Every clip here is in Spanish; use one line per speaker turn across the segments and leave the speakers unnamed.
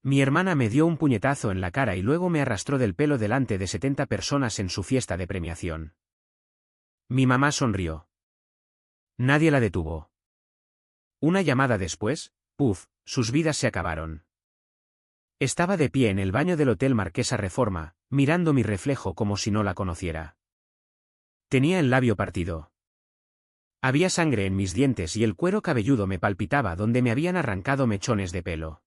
Mi hermana me dio un puñetazo en la cara y luego me arrastró del pelo delante de 70 personas en su fiesta de premiación. Mi mamá sonrió. Nadie la detuvo. Una llamada después, puf, sus vidas se acabaron. Estaba de pie en el baño del Hotel Marquesa Reforma, mirando mi reflejo como si no la conociera. Tenía el labio partido. Había sangre en mis dientes y el cuero cabelludo me palpitaba donde me habían arrancado mechones de pelo.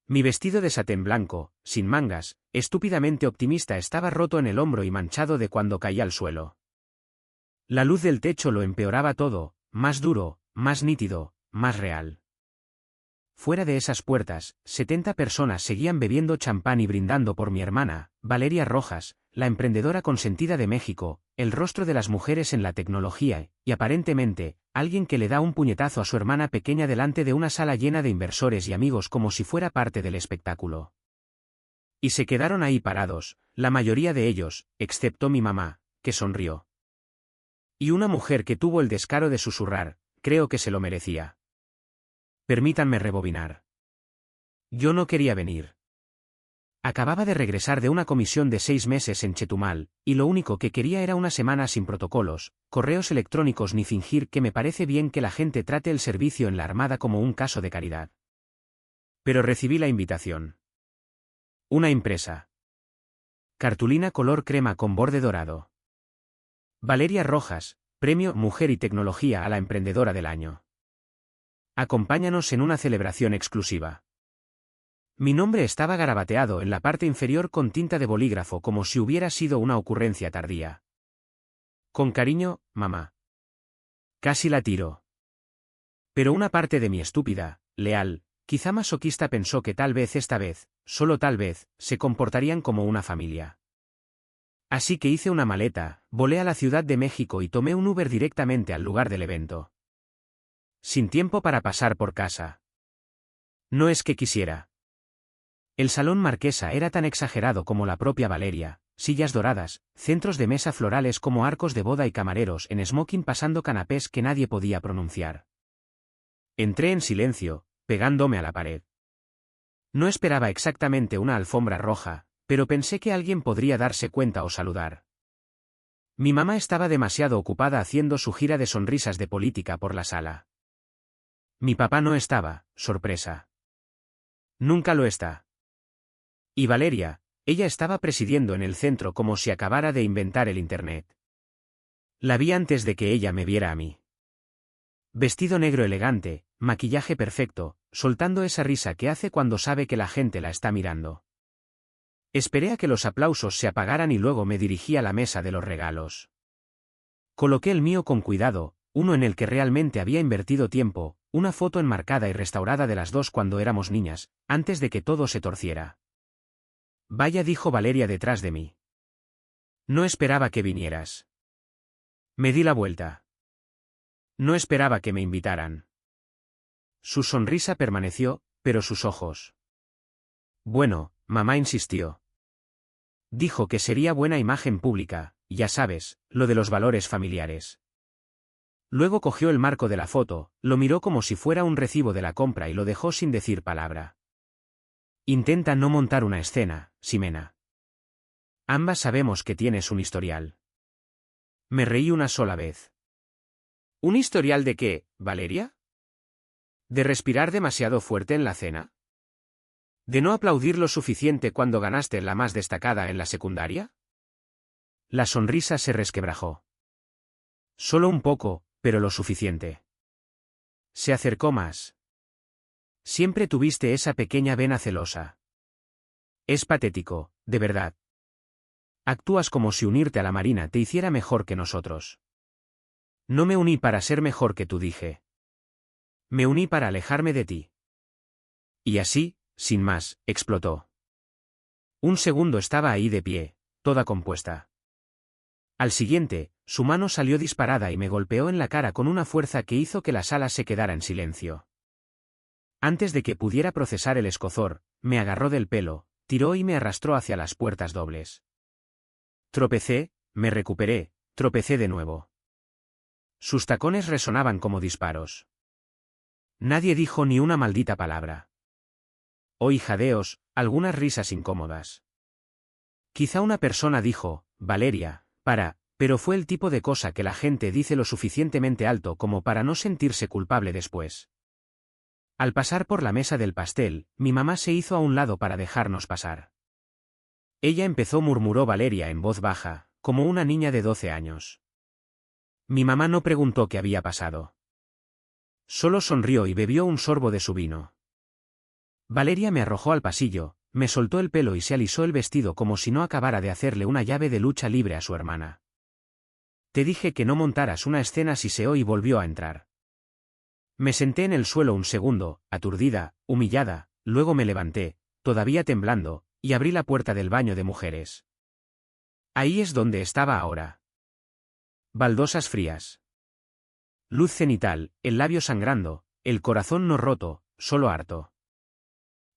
Mi vestido de satén blanco, sin mangas, estúpidamente optimista, estaba roto en el hombro y manchado de cuando caía al suelo. La luz del techo lo empeoraba todo, más duro, más nítido, más real. Fuera de esas puertas, 70 personas seguían bebiendo champán y brindando por mi hermana, Valeria Rojas, la emprendedora consentida de México, el rostro de las mujeres en la tecnología, y aparentemente, alguien que le da un puñetazo a su hermana pequeña delante de una sala llena de inversores y amigos como si fuera parte del espectáculo. Y se quedaron ahí parados, la mayoría de ellos, excepto mi mamá, que sonrió. Y una mujer que tuvo el descaro de susurrar, creo que se lo merecía. Permítanme rebobinar. Yo no quería venir. Acababa de regresar de una comisión de 6 meses en Chetumal, y lo único que quería era una semana sin protocolos, correos electrónicos ni fingir que me parece bien que la gente trate el servicio en la Armada como un caso de caridad. Pero recibí la invitación. Una impresa. Cartulina color crema con borde dorado. Valeria Rojas, Premio Mujer y Tecnología a la Emprendedora del Año. Acompáñanos en una celebración exclusiva. Mi nombre estaba garabateado en la parte inferior con tinta de bolígrafo como si hubiera sido una ocurrencia tardía. Con cariño, mamá. Casi la tiro. Pero una parte de mi estúpida, leal, quizá masoquista pensó que tal vez esta vez, solo tal vez, se comportarían como una familia. Así que hice una maleta, volé a la Ciudad de México y tomé un Uber directamente al lugar del evento. Sin tiempo para pasar por casa. No es que quisiera. El salón Marquesa era tan exagerado como la propia Valeria, sillas doradas, centros de mesa florales como arcos de boda y camareros en smoking pasando canapés que nadie podía pronunciar. Entré en silencio, pegándome a la pared. No esperaba exactamente una alfombra roja, pero pensé que alguien podría darse cuenta o saludar. Mi mamá estaba demasiado ocupada haciendo su gira de sonrisas de política por la sala. Mi papá no estaba, sorpresa. Nunca lo está. Y Valeria, ella estaba presidiendo en el centro como si acabara de inventar el Internet. La vi antes de que ella me viera a mí. Vestido negro elegante, maquillaje perfecto, soltando esa risa que hace cuando sabe que la gente la está mirando. Esperé a que los aplausos se apagaran y luego me dirigí a la mesa de los regalos. Coloqué el mío con cuidado, uno en el que realmente había invertido tiempo, una foto enmarcada y restaurada de las dos cuando éramos niñas, antes de que todo se torciera. Vaya, dijo Valeria detrás de mí. No esperaba que vinieras. Me di la vuelta. No esperaba que me invitaran. Su sonrisa permaneció, pero sus ojos. Bueno, mamá insistió. Dijo que sería buena imagen pública, ya sabes, lo de los valores familiares. Luego cogió el marco de la foto, lo miró como si fuera un recibo de la compra y lo dejó sin decir palabra. Intenta no montar una escena, Ximena. Ambas sabemos que tienes un historial. Me reí una sola vez. ¿Un historial de qué, Valeria? ¿De respirar demasiado fuerte en la cena? ¿De no aplaudir lo suficiente cuando ganaste la más destacada en la secundaria? La sonrisa se resquebrajó. Solo un poco, pero lo suficiente. Se acercó más. Siempre tuviste esa pequeña vena celosa. Es patético, de verdad. Actúas como si unirte a la Marina te hiciera mejor que nosotros. No me uní para ser mejor que tú, dije. Me uní para alejarme de ti. Y así, sin más, explotó. Un segundo estaba ahí de pie, toda compuesta. Al siguiente, su mano salió disparada y me golpeó en la cara con una fuerza que hizo que la sala se quedara en silencio. Antes de que pudiera procesar el escozor, me agarró del pelo, tiró y me arrastró hacia las puertas dobles. Tropecé, me recuperé, tropecé de nuevo. Sus tacones resonaban como disparos. Nadie dijo ni una maldita palabra. oí jadeos, algunas risas incómodas. Quizá una persona dijo, Valeria, pero fue el tipo de cosa que la gente dice lo suficientemente alto como para no sentirse culpable después. Al pasar por la mesa del pastel, mi mamá se hizo a un lado para dejarnos pasar. Ella murmuró Valeria en voz baja, como una niña de 12 años. Mi mamá no preguntó qué había pasado. Solo sonrió y bebió un sorbo de su vino. Valeria me arrojó al pasillo, me soltó el pelo y se alisó el vestido como si no acabara de hacerle una llave de lucha libre a su hermana. Te dije que no montaras una escena, siseó y volvió a entrar. Me senté en el suelo un segundo, aturdida, humillada, luego me levanté, todavía temblando, y abrí la puerta del baño de mujeres. Ahí es donde estaba ahora. Baldosas frías. Luz cenital, el labio sangrando, el corazón no roto, solo harto.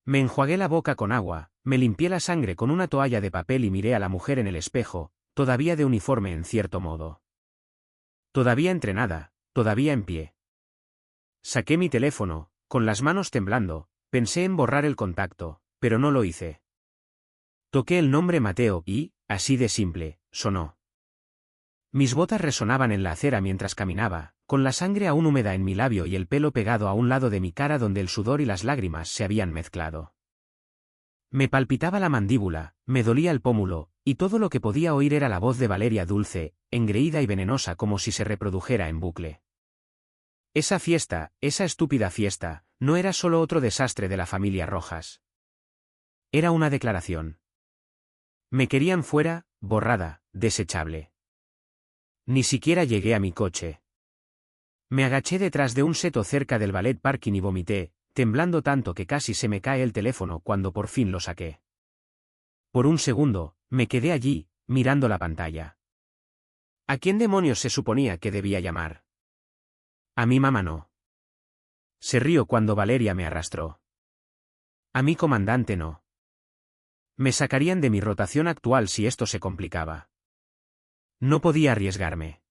Me enjuagué la boca con agua, me limpié la sangre con una toalla de papel y miré a la mujer en el espejo, todavía de uniforme en cierto modo. Todavía entrenada, todavía en pie. Saqué mi teléfono, con las manos temblando, pensé en borrar el contacto, pero no lo hice. Toqué el nombre Mateo y, así de simple, sonó. Mis botas resonaban en la acera mientras caminaba, con la sangre aún húmeda en mi labio y el pelo pegado a un lado de mi cara donde el sudor y las lágrimas se habían mezclado. Me palpitaba la mandíbula, me dolía el pómulo, y todo lo que podía oír era la voz de Valeria dulce, engreída y venenosa como si se reprodujera en bucle. Esa fiesta, esa estúpida fiesta, no era solo otro desastre de la familia Rojas. Era una declaración. Me querían fuera, borrada, desechable. Ni siquiera llegué a mi coche. Me agaché detrás de un seto cerca del ballet parking y vomité, temblando tanto que casi se me cae el teléfono cuando por fin lo saqué. Por un segundo, me quedé allí, mirando la pantalla. ¿A quién demonios se suponía que debía llamar? A mi mamá no. Se rió cuando Valeria me arrastró. A mi comandante no. Me sacarían de mi rotación actual si esto se complicaba. No podía arriesgarme.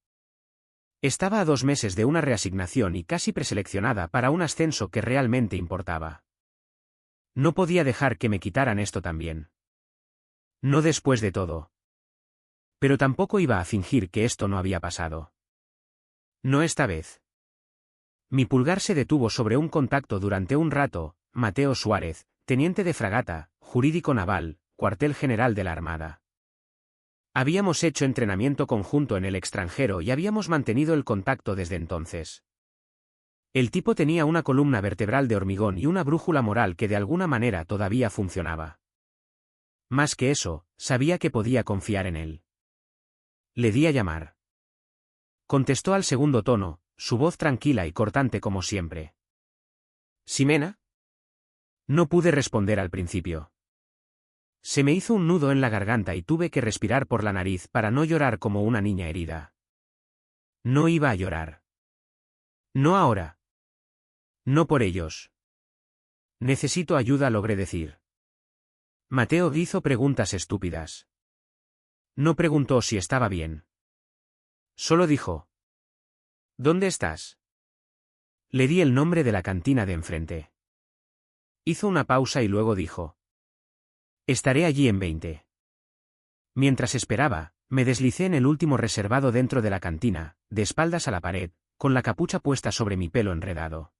Estaba a 2 meses de una reasignación y casi preseleccionada para un ascenso que realmente importaba. No podía dejar que me quitaran esto también. No después de todo. Pero tampoco iba a fingir que esto no había pasado. No esta vez. Mi pulgar se detuvo sobre un contacto durante un rato, Mateo Suárez, teniente de fragata, jurídico naval, cuartel general de la Armada. Habíamos hecho entrenamiento conjunto en el extranjero y habíamos mantenido el contacto desde entonces. El tipo tenía una columna vertebral de hormigón y una brújula moral que de alguna manera todavía funcionaba. Más que eso, sabía que podía confiar en él. Le di a llamar. Contestó al segundo tono, su voz tranquila y cortante como siempre. ¿Ximena? No pude responder al principio. Se me hizo un nudo en la garganta y tuve que respirar por la nariz para no llorar como una niña herida. No iba a llorar. No ahora. No por ellos. Necesito ayuda, logré decir. Mateo hizo preguntas estúpidas. No preguntó si estaba bien. Solo dijo: ¿Dónde estás? Le di el nombre de la cantina de enfrente. Hizo una pausa y luego dijo: Estaré allí en 20. Mientras esperaba, me deslicé en el último reservado dentro de la cantina, de espaldas a la pared, con la capucha puesta sobre mi pelo enredado.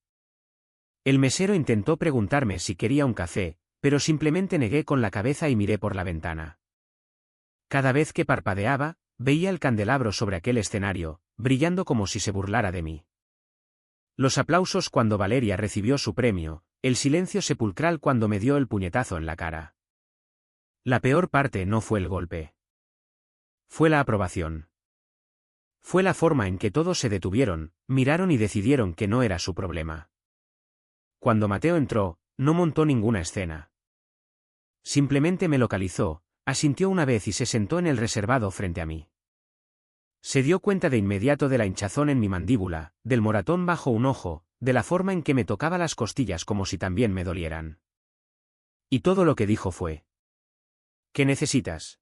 El mesero intentó preguntarme si quería un café, pero simplemente negué con la cabeza y miré por la ventana. Cada vez que parpadeaba, veía el candelabro sobre aquel escenario, brillando como si se burlara de mí. Los aplausos cuando Valeria recibió su premio, el silencio sepulcral cuando me dio el puñetazo en la cara. La peor parte no fue el golpe. Fue la aprobación. Fue la forma en que todos se detuvieron, miraron y decidieron que no era su problema. Cuando Mateo entró, no montó ninguna escena. Simplemente me localizó, asintió una vez y se sentó en el reservado frente a mí. Se dio cuenta de inmediato de la hinchazón en mi mandíbula, del moratón bajo un ojo, de la forma en que me tocaba las costillas como si también me dolieran. Y todo lo que dijo fue: ¿Qué necesitas?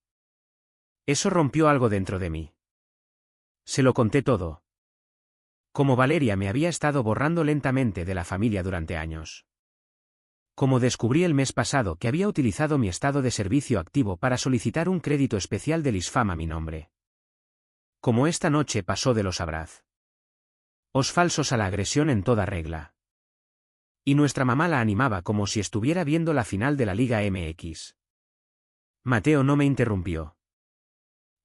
Eso rompió algo dentro de mí. Se lo conté todo. Como Valeria me había estado borrando lentamente de la familia durante años. Como descubrí el mes pasado que había utilizado mi estado de servicio activo para solicitar un crédito especial del ISFAM a mi nombre. Como esta noche pasó de los Abraz. Os falsos a la agresión en toda regla. Y nuestra mamá la animaba como si estuviera viendo la final de la Liga MX. Mateo no me interrumpió.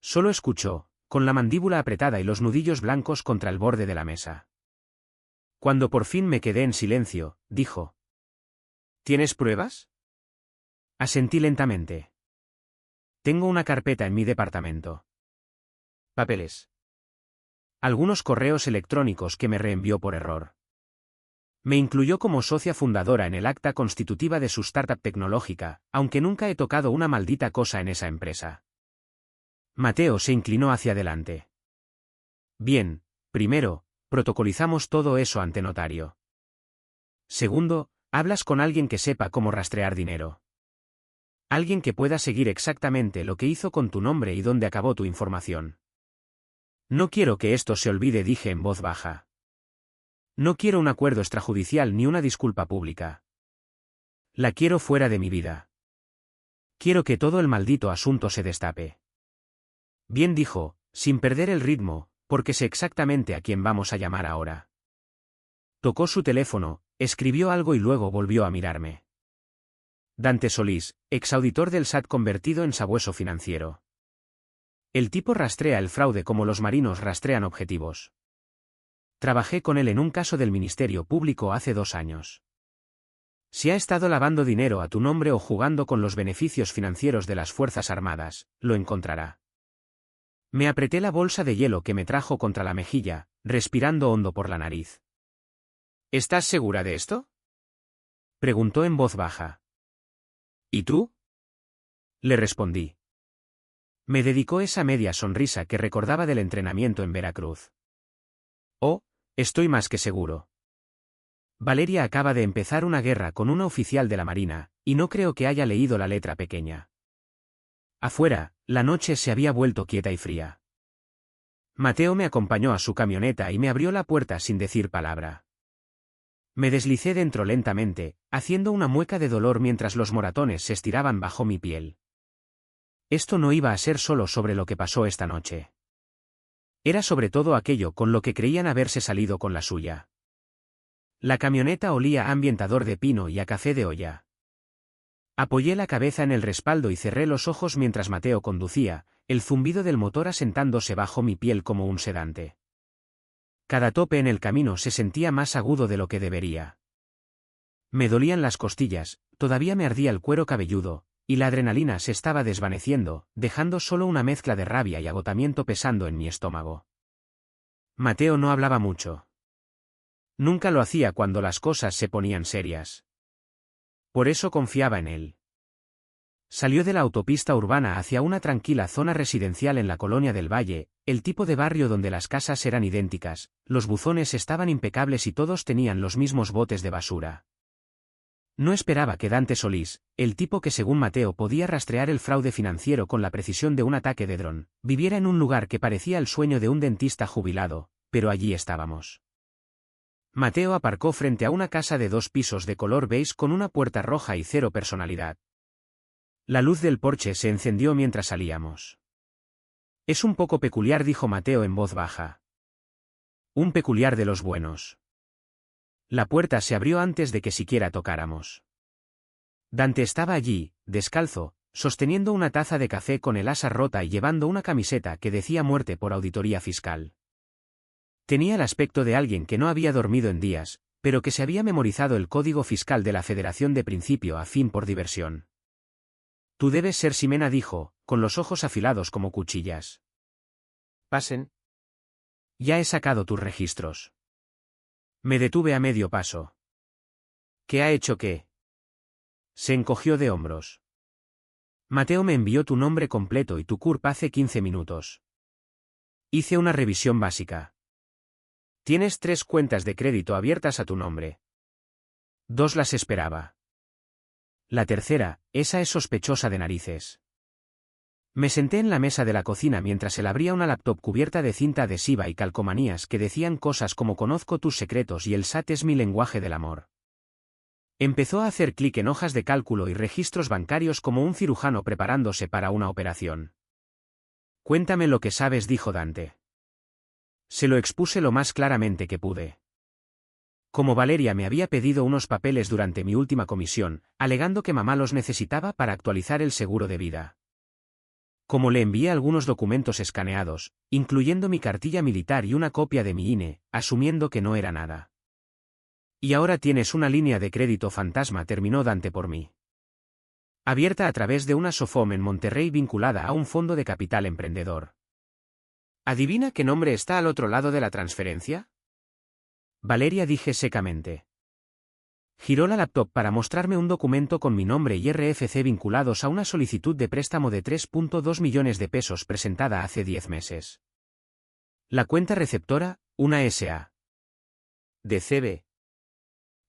Solo escuchó, con la mandíbula apretada y los nudillos blancos contra el borde de la mesa. Cuando por fin me quedé en silencio, dijo: ¿Tienes pruebas? Asentí lentamente. Tengo una carpeta en mi departamento. Papeles. Algunos correos electrónicos que me reenvió por error. Me incluyó como socia fundadora en el acta constitutiva de su startup tecnológica, aunque nunca he tocado una maldita cosa en esa empresa. Mateo se inclinó hacia adelante. Bien, primero, protocolizamos todo eso ante notario. Segundo, hablas con alguien que sepa cómo rastrear dinero. Alguien que pueda seguir exactamente lo que hizo con tu nombre y dónde acabó tu información. No quiero que esto se olvide, dije en voz baja. No quiero un acuerdo extrajudicial ni una disculpa pública. La quiero fuera de mi vida. Quiero que todo el maldito asunto se destape. Bien, dijo, sin perder el ritmo, porque sé exactamente a quién vamos a llamar ahora. Tocó su teléfono, escribió algo y luego volvió a mirarme. Dante Solís, exauditor del SAT convertido en sabueso financiero. El tipo rastrea el fraude como los marinos rastrean objetivos. Trabajé con él en un caso del Ministerio Público hace 2 años. Si ha estado lavando dinero a tu nombre o jugando con los beneficios financieros de las Fuerzas Armadas, lo encontrará. Me apreté la bolsa de hielo que me trajo contra la mejilla, respirando hondo por la nariz. ¿Estás segura de esto?, preguntó en voz baja. ¿Y tú?, le respondí. Me dedicó esa media sonrisa que recordaba del entrenamiento en Veracruz. Oh, estoy más que seguro. Valeria acaba de empezar una guerra con una oficial de la Marina, y no creo que haya leído la letra pequeña. Afuera, la noche se había vuelto quieta y fría. Mateo me acompañó a su camioneta y me abrió la puerta sin decir palabra. Me deslicé dentro lentamente, haciendo una mueca de dolor mientras los moratones se estiraban bajo mi piel. Esto no iba a ser solo sobre lo que pasó esta noche. Era sobre todo aquello con lo que creían haberse salido con la suya. La camioneta olía a ambientador de pino y a café de olla. Apoyé la cabeza en el respaldo y cerré los ojos mientras Mateo conducía, el zumbido del motor asentándose bajo mi piel como un sedante. Cada tope en el camino se sentía más agudo de lo que debería. Me dolían las costillas, todavía me ardía el cuero cabelludo, y la adrenalina se estaba desvaneciendo, dejando solo una mezcla de rabia y agotamiento pesando en mi estómago. Mateo no hablaba mucho. Nunca lo hacía cuando las cosas se ponían serias. Por eso confiaba en él. Salió de la autopista urbana hacia una tranquila zona residencial en la Colonia del Valle, el tipo de barrio donde las casas eran idénticas, los buzones estaban impecables y todos tenían los mismos botes de basura. No esperaba que Dante Solís, el tipo que según Mateo podía rastrear el fraude financiero con la precisión de un ataque de dron, viviera en un lugar que parecía el sueño de un dentista jubilado, pero allí estábamos. Mateo aparcó frente a una casa de 2 pisos de color beige con una puerta roja y cero personalidad. La luz del porche se encendió mientras salíamos. Es un poco peculiar, dijo Mateo en voz baja. Un peculiar de los buenos. La puerta se abrió antes de que siquiera tocáramos. Dante estaba allí, descalzo, sosteniendo una taza de café con el asa rota y llevando una camiseta que decía muerte por auditoría fiscal. Tenía el aspecto de alguien que no había dormido en días, pero que se había memorizado el código fiscal de la Federación de principio a fin por diversión. Tú debes ser Ximena, dijo, con los ojos afilados como cuchillas. Pasen. Ya he sacado tus registros. Me detuve a medio paso. ¿Qué ha hecho qué? Se encogió de hombros. Mateo me envió tu nombre completo y tu CURP hace 15 minutos. Hice una revisión básica. Tienes 3 cuentas de crédito abiertas a tu nombre. 2 las esperaba. La tercera, esa es sospechosa de narices. Me senté en la mesa de la cocina mientras él abría una laptop cubierta de cinta adhesiva y calcomanías que decían cosas como conozco tus secretos y el SAT es mi lenguaje del amor. Empezó a hacer clic en hojas de cálculo y registros bancarios como un cirujano preparándose para una operación. Cuéntame lo que sabes, dijo Dante. Se lo expuse lo más claramente que pude. Como Valeria me había pedido unos papeles durante mi última comisión, alegando que mamá los necesitaba para actualizar el seguro de vida. Como le envié algunos documentos escaneados, incluyendo mi cartilla militar y una copia de mi INE, asumiendo que no era nada. Y ahora tienes una línea de crédito fantasma, terminó Dante por mí. Abierta a través de una SOFOM en Monterrey vinculada a un fondo de capital emprendedor. ¿Adivina qué nombre está al otro lado de la transferencia? Valeria, dije secamente. Giró la laptop para mostrarme un documento con mi nombre y RFC vinculados a una solicitud de préstamo de 3.2 millones de pesos presentada hace 10 meses. La cuenta receptora, una SA. De CB.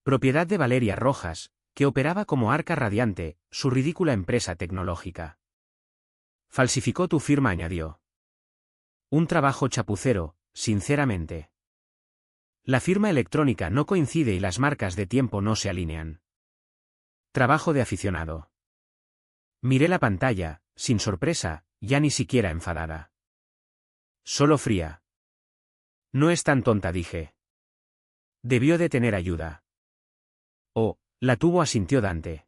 Propiedad de Valeria Rojas, que operaba como Arca Radiante, su ridícula empresa tecnológica. Falsificó tu firma, añadió. Un trabajo chapucero, sinceramente. La firma electrónica no coincide y las marcas de tiempo no se alinean. Trabajo de aficionado. Miré la pantalla, sin sorpresa, ya ni siquiera enfadada. Solo fría. No es tan tonta, dije. Debió de tener ayuda. Oh, la tuvo, asintió Dante.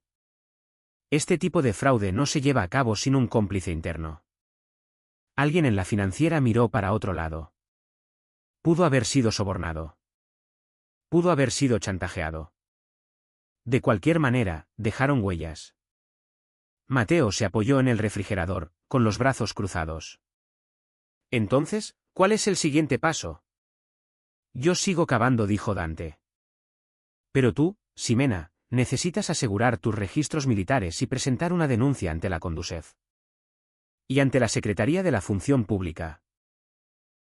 Este tipo de fraude no se lleva a cabo sin un cómplice interno. Alguien en la financiera miró para otro lado. Pudo haber sido sobornado. Pudo haber sido chantajeado. De cualquier manera, dejaron huellas. Mateo se apoyó en el refrigerador, con los brazos cruzados. Entonces, ¿cuál es el siguiente paso? Yo sigo cavando, dijo Dante. Pero tú, Ximena, necesitas asegurar tus registros militares y presentar una denuncia ante la Conducef. Y ante la Secretaría de la Función Pública.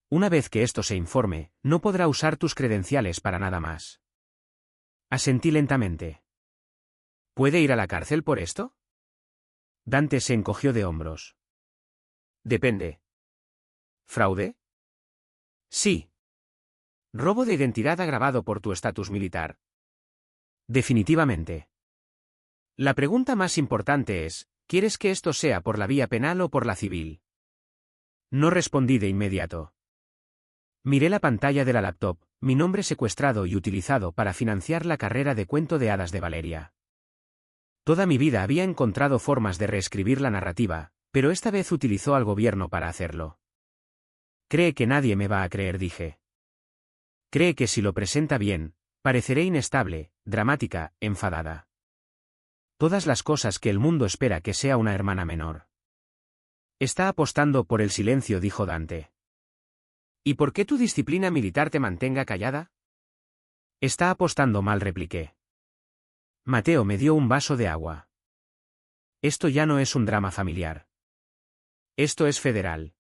Una vez que esto se informe, no podrá usar tus credenciales para nada más. Asentí lentamente. ¿Puede ir a la cárcel por esto? Dante se encogió de hombros. Depende. ¿Fraude? Sí. ¿Robo de identidad agravado por tu estatus militar? Definitivamente. La pregunta más importante es, ¿quieres que esto sea por la vía penal o por la civil? No respondí de inmediato. Miré la pantalla de la laptop, mi nombre secuestrado y utilizado para financiar la carrera de cuento de hadas de Valeria. Toda mi vida había encontrado formas de reescribir la narrativa, pero esta vez utilizó al gobierno para hacerlo. Cree que nadie me va a creer, dije. Cree que si lo presenta bien, pareceré inestable, dramática, enfadada. Todas las cosas que el mundo espera que sea una hermana menor. Está apostando por el silencio, dijo Dante. ¿Y por qué tu disciplina militar te mantenga callada? Está apostando mal, repliqué. Mateo me dio un vaso de agua. Esto ya no es un drama familiar. Esto es federal.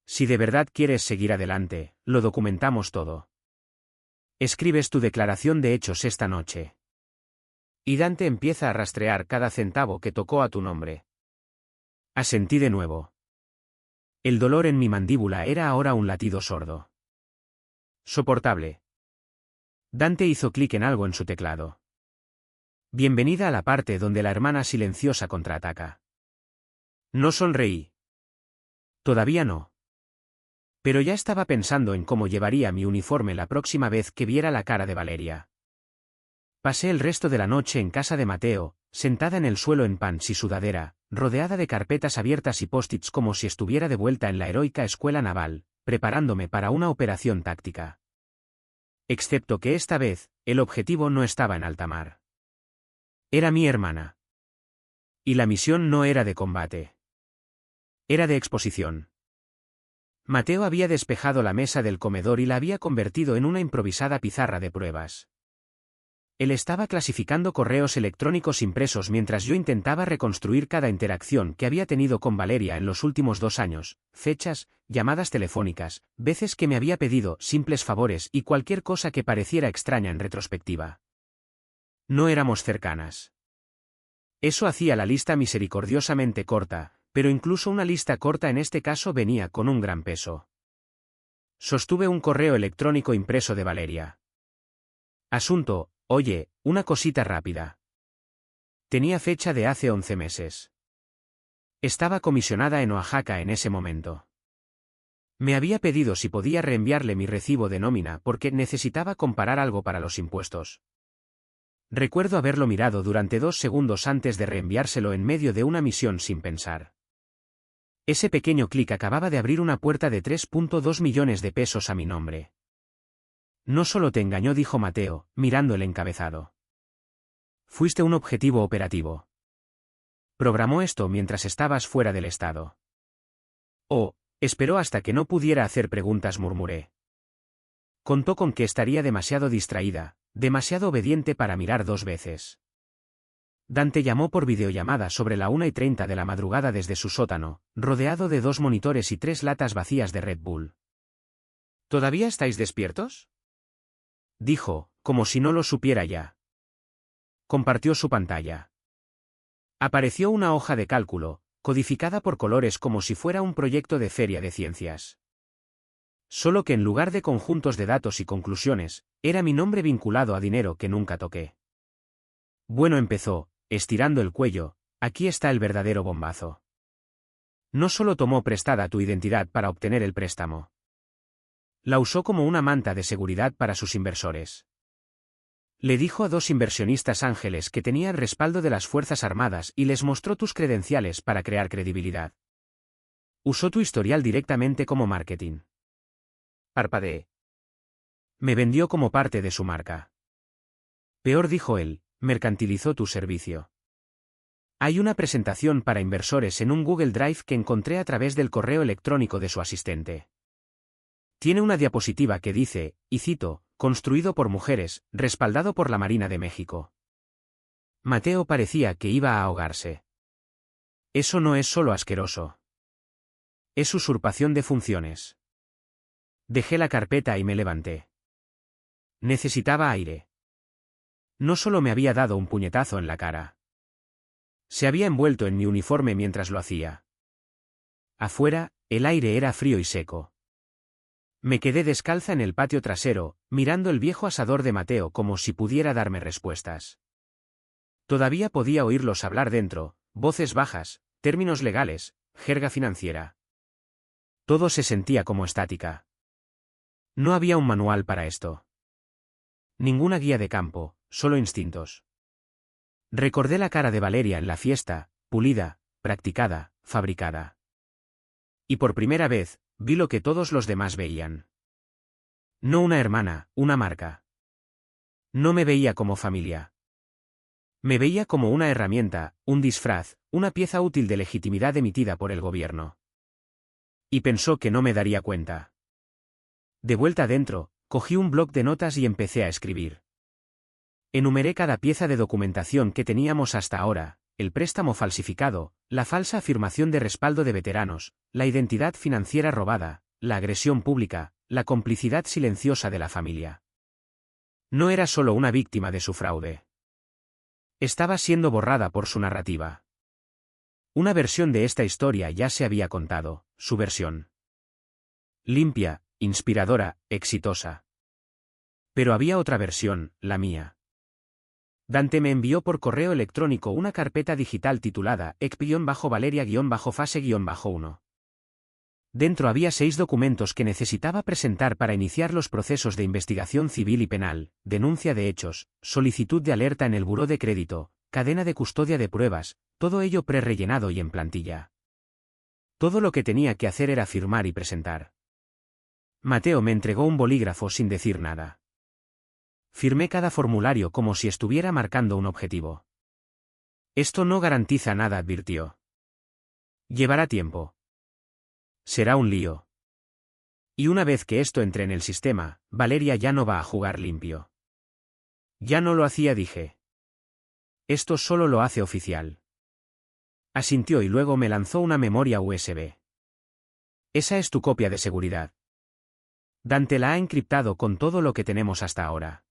Si de verdad quieres seguir adelante, lo documentamos todo. Escribes tu declaración de hechos esta noche. Y Dante empieza a rastrear cada centavo que tocó a tu nombre. Asentí de nuevo. El dolor en mi mandíbula era ahora un latido sordo. Soportable. Dante hizo clic en algo en su teclado. Bienvenida a la parte donde la hermana silenciosa contraataca. No sonreí. Todavía no. Pero ya estaba pensando en cómo llevaría mi uniforme la próxima vez que viera la cara de Valeria. Pasé el resto de la noche en casa de Mateo, sentada en el suelo en pants y sudadera, rodeada de carpetas abiertas y post-its como si estuviera de vuelta en la heroica escuela naval, preparándome para una operación táctica. Excepto que esta vez, el objetivo no estaba en alta mar. Era mi hermana. Y la misión no era de combate. Era de exposición. Mateo había despejado la mesa del comedor y la había convertido en una improvisada pizarra de pruebas. Él estaba clasificando correos electrónicos impresos mientras yo intentaba reconstruir cada interacción que había tenido con Valeria en los últimos 2 años, fechas, llamadas telefónicas, veces que me había pedido simples favores y cualquier cosa que pareciera extraña en retrospectiva. No éramos cercanas. Eso hacía la lista misericordiosamente corta, pero incluso una lista corta en este caso venía con un gran peso. Sostuve un correo electrónico impreso de Valeria. Asunto: Oye, una cosita rápida. Tenía fecha de hace 11 meses. Estaba comisionada en Oaxaca en ese momento. Me había pedido si podía reenviarle mi recibo de nómina porque necesitaba comparar algo para los impuestos. Recuerdo haberlo mirado durante 2 segundos antes de reenviárselo en medio de una misión sin pensar. Ese pequeño clic acababa de abrir una puerta de 3.2 millones de pesos a mi nombre. No solo te engañó, dijo Mateo, mirando el encabezado. Fuiste un objetivo operativo. Programó esto mientras estabas fuera del estado. Oh, esperó hasta que no pudiera hacer preguntas, murmuré. Contó con que estaría demasiado distraída, demasiado obediente para mirar 2 veces. Dante llamó por videollamada sobre la 1:30 de la madrugada desde su sótano, rodeado de 2 monitores y 3 latas vacías de Red Bull. ¿Todavía estáis despiertos?, dijo, como si no lo supiera ya. Compartió su pantalla. Apareció una hoja de cálculo, codificada por colores como si fuera un proyecto de feria de ciencias. Solo que en lugar de conjuntos de datos y conclusiones, era mi nombre vinculado a dinero que nunca toqué. Bueno, empezó, estirando el cuello, aquí está el verdadero bombazo. No solo tomó prestada tu identidad para obtener el préstamo. La usó como una manta de seguridad para sus inversores. Le dijo a 2 inversionistas ángeles que tenía el respaldo de las Fuerzas Armadas y les mostró tus credenciales para crear credibilidad. Usó tu historial directamente como marketing. Parpadeé. Me vendió como parte de su marca. Peor, dijo él, mercantilizó tu servicio. Hay una presentación para inversores en un Google Drive que encontré a través del correo electrónico de su asistente. Tiene una diapositiva que dice, y cito, construido por mujeres, respaldado por la Marina de México. Mateo parecía que iba a ahogarse. Eso no es solo asqueroso. Es usurpación de funciones. Dejé la carpeta y me levanté. Necesitaba aire. No solo me había dado un puñetazo en la cara. Se había envuelto en mi uniforme mientras lo hacía. Afuera, el aire era frío y seco. Me quedé descalza en el patio trasero, mirando el viejo asador de Mateo como si pudiera darme respuestas. Todavía podía oírlos hablar dentro, voces bajas, términos legales, jerga financiera. Todo se sentía como estática. No había un manual para esto. Ninguna guía de campo, solo instintos. Recordé la cara de Valeria en la fiesta, pulida, practicada, fabricada. Y por primera vez, vi lo que todos los demás veían. No una hermana, una marca. No me veía como familia. Me veía como una herramienta, un disfraz, una pieza útil de legitimidad emitida por el gobierno. Y pensó que no me daría cuenta. De vuelta adentro, cogí un bloc de notas y empecé a escribir. Enumeré cada pieza de documentación que teníamos hasta ahora, el préstamo falsificado, la falsa afirmación de respaldo de veteranos, la identidad financiera robada, la agresión pública, la complicidad silenciosa de la familia. No era solo una víctima de su fraude. Estaba siendo borrada por su narrativa. Una versión de esta historia ya se había contado, su versión. Limpia, inspiradora, exitosa. Pero había otra versión, la mía. Dante me envió por correo electrónico una carpeta digital titulada EC-Fase-1. Dentro había 6 documentos que necesitaba presentar para iniciar los procesos de investigación civil y penal, denuncia de hechos, solicitud de alerta en el buró de crédito, cadena de custodia de pruebas, todo ello prerellenado y en plantilla. Todo lo que tenía que hacer era firmar y presentar. Mateo me entregó un bolígrafo sin decir nada. Firmé cada formulario como si estuviera marcando un objetivo. Esto no garantiza nada, advirtió. Llevará tiempo. Será un lío. Y una vez que esto entre en el sistema, Valeria ya no va a jugar limpio. Ya no lo hacía, dije. Esto solo lo hace oficial. Asintió y luego me lanzó una memoria USB. Esa es tu copia de seguridad. Dante la ha encriptado con todo lo que tenemos hasta ahora.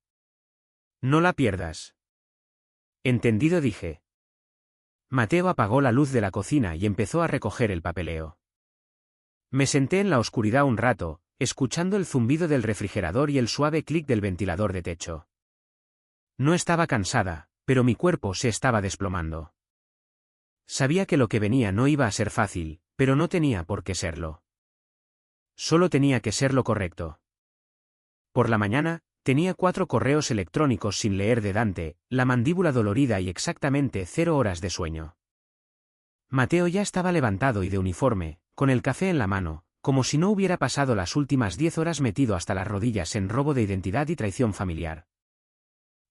No la pierdas. Entendido, dije. Mateo apagó la luz de la cocina y empezó a recoger el papeleo. Me senté en la oscuridad un rato, escuchando el zumbido del refrigerador y el suave clic del ventilador de techo. No estaba cansada, pero mi cuerpo se estaba desplomando. Sabía que lo que venía no iba a ser fácil, pero no tenía por qué serlo. Solo tenía que ser lo correcto. Por la mañana, tenía 4 correos electrónicos sin leer de Dante, la mandíbula dolorida y exactamente 0 horas de sueño. Mateo ya estaba levantado y de uniforme, con el café en la mano, como si no hubiera pasado las últimas 10 horas metido hasta las rodillas en robo de identidad y traición familiar.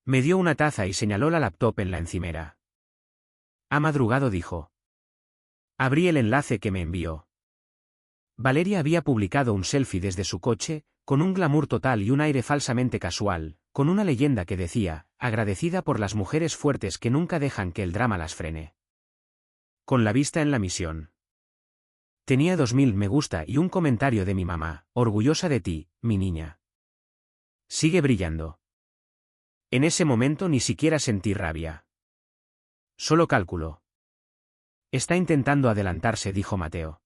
Me dio una taza y señaló la laptop en la encimera. Ha madrugado, dijo. Abrí el enlace que me envió. Valeria había publicado un selfie desde su coche, con un glamour total y un aire falsamente casual, con una leyenda que decía, agradecida por las mujeres fuertes que nunca dejan que el drama las frene. Con la vista en la misión. Tenía 2000 me gusta y un comentario de mi mamá, orgullosa de ti, mi niña. Sigue brillando. En ese momento ni siquiera sentí rabia. Solo cálculo. Está intentando adelantarse, dijo Mateo.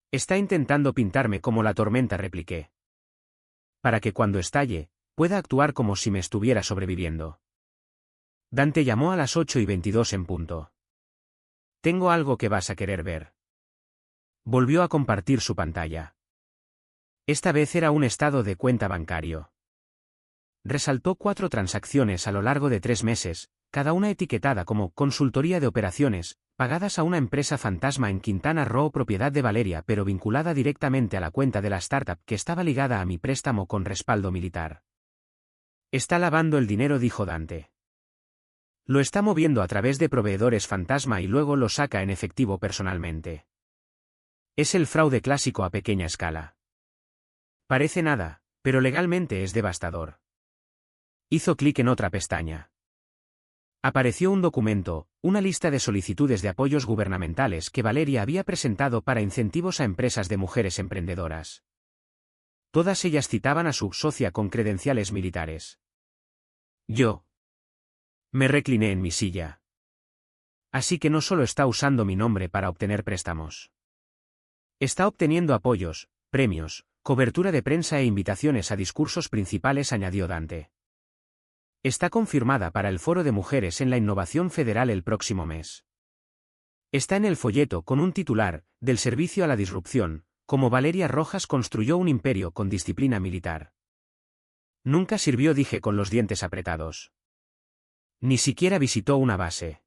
Está intentando pintarme como la tormenta, repliqué. Para que cuando estalle, pueda actuar como si me estuviera sobreviviendo. Dante llamó a las 8:22 en punto. Tengo algo que vas a querer ver. Volvió a compartir su pantalla. Esta vez era un estado de cuenta bancario. Resaltó 4 transacciones a lo largo de 3 meses, cada una etiquetada como consultoría de operaciones, pagadas a una empresa fantasma en Quintana Roo, propiedad de Valeria, pero vinculada directamente a la cuenta de la startup que estaba ligada a mi préstamo con respaldo militar. Está lavando el dinero, dijo Dante. Lo está moviendo a través de proveedores fantasma y luego lo saca en efectivo personalmente. Es el fraude clásico a pequeña escala. Parece nada, pero legalmente es devastador. Hizo clic en otra pestaña. Apareció un documento, una lista de solicitudes de apoyos gubernamentales que Valeria había presentado para incentivos a empresas de mujeres emprendedoras. Todas ellas citaban a su socia con credenciales militares. Yo me recliné en mi silla. Así que no solo está usando mi nombre para obtener préstamos. Está obteniendo apoyos, premios, cobertura de prensa e invitaciones a discursos principales, añadió Dante. Está confirmada para el Foro de Mujeres en la Innovación Federal el próximo mes. Está en el folleto con un titular, del servicio a la disrupción, como Valeria Rojas construyó un imperio con disciplina militar. Nunca sirvió, dije con los dientes apretados. Ni siquiera visitó una base.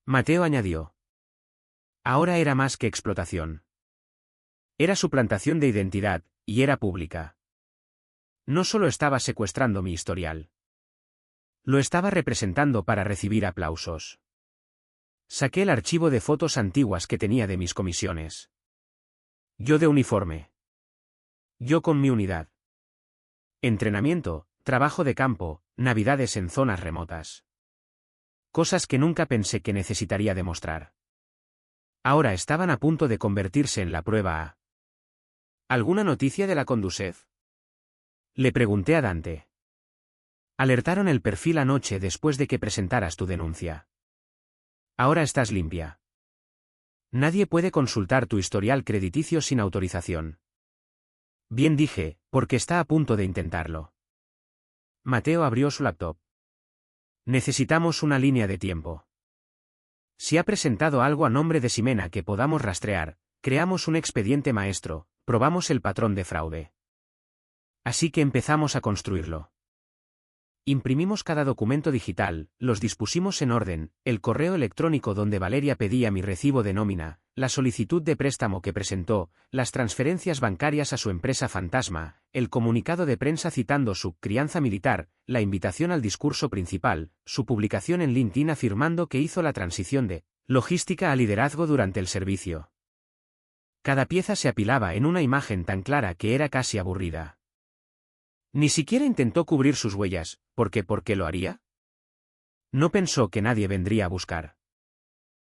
Mateo añadió. Ahora era más que explotación. Era suplantación de identidad, y era pública. No solo estaba secuestrando mi historial. Lo estaba representando para recibir aplausos. Saqué el archivo de fotos antiguas que tenía de mis comisiones. Yo de uniforme. Yo con mi unidad. Entrenamiento, trabajo de campo, navidades en zonas remotas. Cosas que nunca pensé que necesitaría demostrar. Ahora estaban a punto de convertirse en la prueba A. ¿Alguna noticia de la Conducef? Le pregunté a Dante. Alertaron el perfil anoche después de que presentaras tu denuncia. Ahora estás limpia. Nadie puede consultar tu historial crediticio sin autorización. Bien, dije, porque está a punto de intentarlo. Mateo abrió su laptop. Necesitamos una línea de tiempo. Si ha presentado algo a nombre de Ximena que podamos rastrear, creamos un expediente maestro, probamos el patrón de fraude. Así que empezamos a construirlo. Imprimimos cada documento digital, los dispusimos en orden, el correo electrónico donde Valeria pedía mi recibo de nómina, la solicitud de préstamo que presentó, las transferencias bancarias a su empresa fantasma, el comunicado de prensa citando su crianza militar, la invitación al discurso principal, su publicación en LinkedIn afirmando que hizo la transición de logística a liderazgo durante el servicio. Cada pieza se apilaba en una imagen tan clara que era casi aburrida. Ni siquiera intentó cubrir sus huellas, ¿por qué lo haría? No pensó que nadie vendría a buscar.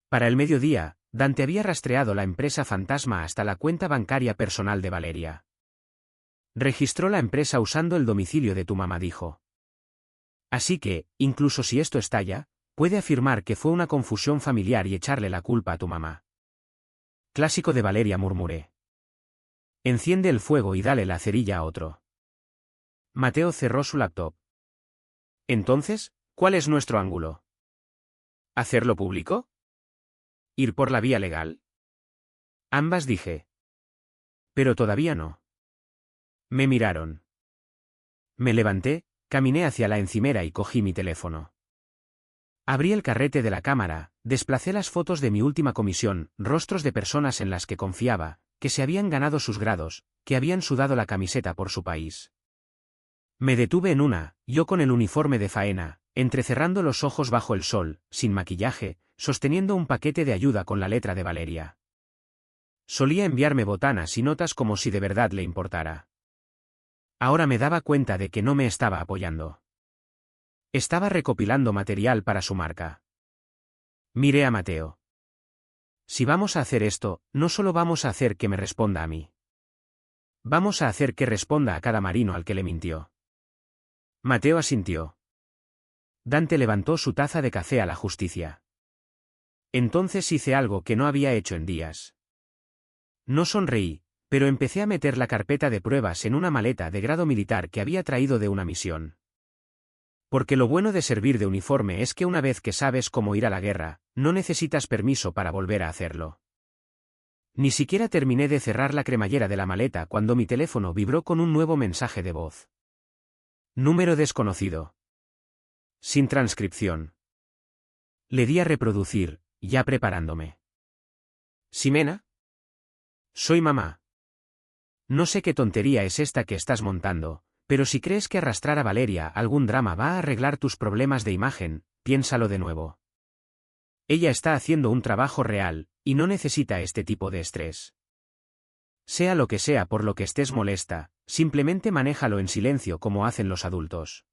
Para el mediodía, Dante había rastreado la empresa fantasma hasta la cuenta bancaria personal de Valeria. Registró la empresa usando el domicilio de tu mamá, dijo. Así que, incluso si esto estalla, puede afirmar que fue una confusión familiar y echarle la culpa a tu mamá. Clásico de Valeria, murmuré. Enciende el fuego y dale la cerilla a otro. Mateo cerró su laptop. Entonces, ¿cuál es nuestro ángulo? ¿Hacerlo público? ¿Ir por la vía legal? Ambas dije. Pero todavía no. Me miraron. Me levanté, caminé hacia la encimera y cogí mi teléfono. Abrí el carrete de la cámara, desplacé las fotos de mi última comisión, rostros de personas en las que confiaba, que se habían ganado sus grados, que habían sudado la camiseta por su país. Me detuve en una, yo con el uniforme de faena, entrecerrando los ojos bajo el sol, sin maquillaje, sosteniendo un paquete de ayuda con la letra de Valeria. Solía enviarme botanas y notas como si de verdad le importara. Ahora me daba cuenta de que no me estaba apoyando. Estaba recopilando material para su marca. Miré a Mateo. Si vamos a hacer esto, no solo vamos a hacer que me responda a mí. Vamos a hacer que responda a cada marino al que le mintió. Mateo asintió. Dante levantó su taza de café a la justicia. Entonces hice algo que no había hecho en días. No sonreí, pero empecé a meter la carpeta de pruebas en una maleta de grado militar que había traído de una misión. Porque lo bueno de servir de uniforme es que una vez que sabes cómo ir a la guerra, no necesitas permiso para volver a hacerlo. Ni siquiera terminé de cerrar la cremallera de la maleta cuando mi teléfono vibró con un nuevo mensaje de voz. Número desconocido. Sin transcripción. Le di a reproducir, ya preparándome. ¿Ximena? Soy mamá. No sé qué tontería es esta que estás montando, pero si crees que arrastrar a Valeria a algún drama va a arreglar tus problemas de imagen, piénsalo de nuevo. Ella está haciendo un trabajo real, y no necesita este tipo de estrés. Sea lo que sea por lo que estés molesta, simplemente manéjalo en silencio como hacen los adultos.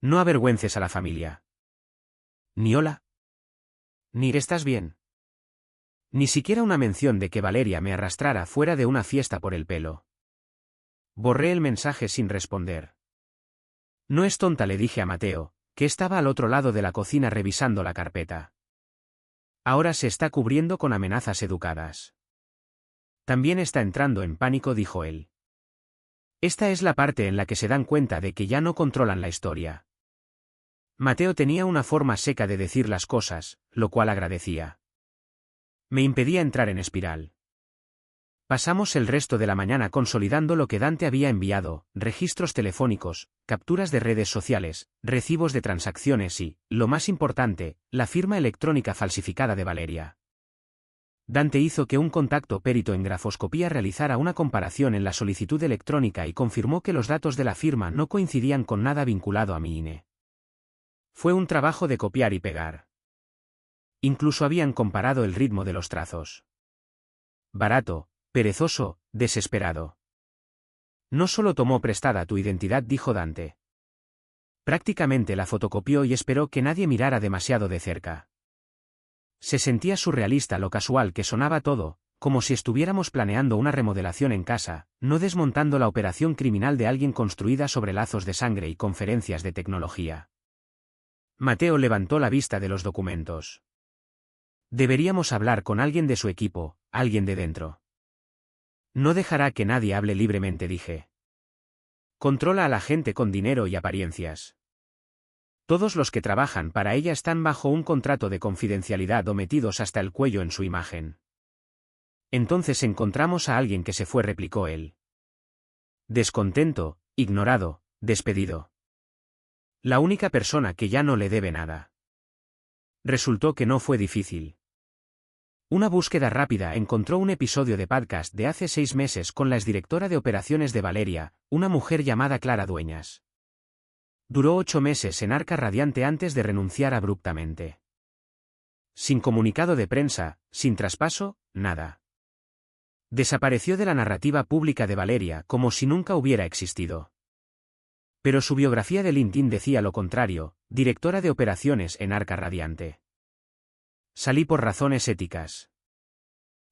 No avergüences a la familia. Ni hola. Ni ¿estás bien? Ni siquiera una mención de que Valeria me arrastrara fuera de una fiesta por el pelo. Borré el mensaje sin responder. No es tonta, le dije a Mateo, que estaba al otro lado de la cocina revisando la carpeta. Ahora se está cubriendo con amenazas educadas. También está entrando en pánico, dijo él. Esta es la parte en la que se dan cuenta de que ya no controlan la historia. Mateo tenía una forma seca de decir las cosas, lo cual agradecía. Me impedía entrar en espiral. Pasamos el resto de la mañana consolidando lo que Dante había enviado, registros telefónicos, capturas de redes sociales, recibos de transacciones y, lo más importante, la firma electrónica falsificada de Valeria. Dante hizo que un contacto perito en grafoscopía realizara una comparación en la solicitud electrónica y confirmó que los datos de la firma no coincidían con nada vinculado a mi INE. Fue un trabajo de copiar y pegar. Incluso habían comparado el ritmo de los trazos. Barato, perezoso, desesperado. No solo tomó prestada tu identidad, dijo Dante. Prácticamente la fotocopió y esperó que nadie mirara demasiado de cerca. Se sentía surrealista lo casual que sonaba todo, como si estuviéramos planeando una remodelación en casa, no desmontando la operación criminal de alguien construida sobre lazos de sangre y conferencias de tecnología. Mateo levantó la vista de los documentos. Deberíamos hablar con alguien de su equipo, alguien de dentro. No dejará que nadie hable libremente, dije. Controla a la gente con dinero y apariencias. Todos los que trabajan para ella están bajo un contrato de confidencialidad o metidos hasta el cuello en su imagen. Entonces encontramos a alguien que se fue, replicó él. Descontento, ignorado, despedido. La única persona que ya no le debe nada. Resultó que no fue difícil. Una búsqueda rápida encontró un episodio de podcast de hace 6 meses con la exdirectora de operaciones de Valeria, una mujer llamada Clara Dueñas. Duró 8 meses en Arca Radiante antes de renunciar abruptamente. Sin comunicado de prensa, sin traspaso, nada. Desapareció de la narrativa pública de Valeria como si nunca hubiera existido. Pero su biografía de LinkedIn decía lo contrario, directora de operaciones en Arca Radiante. Salí por razones éticas.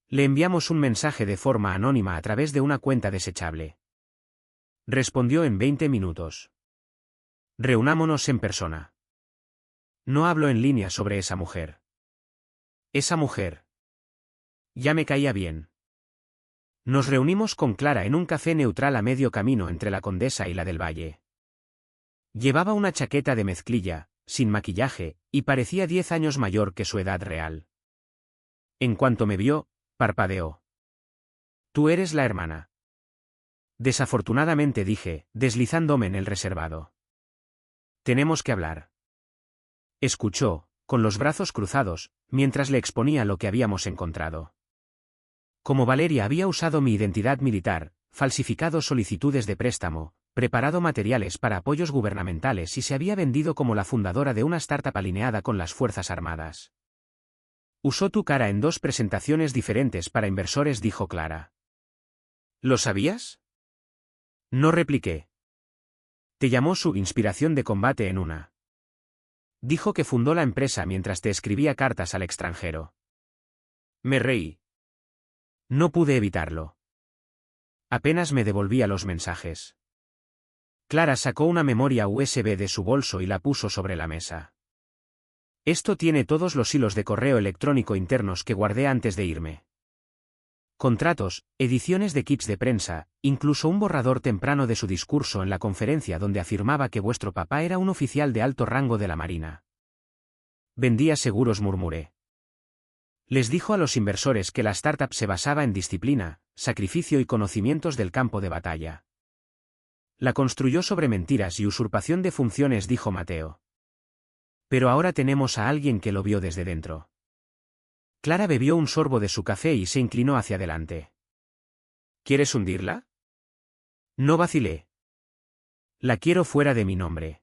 Le enviamos un mensaje de forma anónima a través de una cuenta desechable. Respondió en 20 minutos. Reunámonos en persona. No hablo en línea sobre esa mujer. Esa mujer. Ya me caía bien. Nos reunimos con Clara en un café neutral a medio camino entre la Condesa y la del Valle. Llevaba una chaqueta de mezclilla, sin maquillaje, y parecía 10 años mayor que su edad real. En cuanto me vio, parpadeó. «Tú eres la hermana». Desafortunadamente dije, deslizándome en el reservado. «Tenemos que hablar». Escuchó, con los brazos cruzados, mientras le exponía lo que habíamos encontrado. Como Valeria había usado mi identidad militar, falsificado solicitudes de préstamo, preparado materiales para apoyos gubernamentales y se había vendido como la fundadora de una startup alineada con las Fuerzas Armadas. Usó tu cara en 2 presentaciones diferentes para inversores, dijo Clara. ¿Lo sabías? No repliqué. Te llamó su inspiración de combate en una. Dijo que fundó la empresa mientras te escribía cartas al extranjero. Me reí. No pude evitarlo. Apenas me devolvía los mensajes. Clara sacó una memoria USB de su bolso y la puso sobre la mesa. Esto tiene todos los hilos de correo electrónico internos que guardé antes de irme. Contratos, ediciones de kits de prensa, incluso un borrador temprano de su discurso en la conferencia donde afirmaba que vuestro papá era un oficial de alto rango de la Marina. Vendía seguros, murmuré. Les dijo a los inversores que la startup se basaba en disciplina, sacrificio y conocimientos del campo de batalla. La construyó sobre mentiras y usurpación de funciones, dijo Mateo. Pero ahora tenemos a alguien que lo vio desde dentro. Clara bebió un sorbo de su café y se inclinó hacia adelante. ¿Quieres hundirla? No vacilé. La quiero fuera de mi nombre.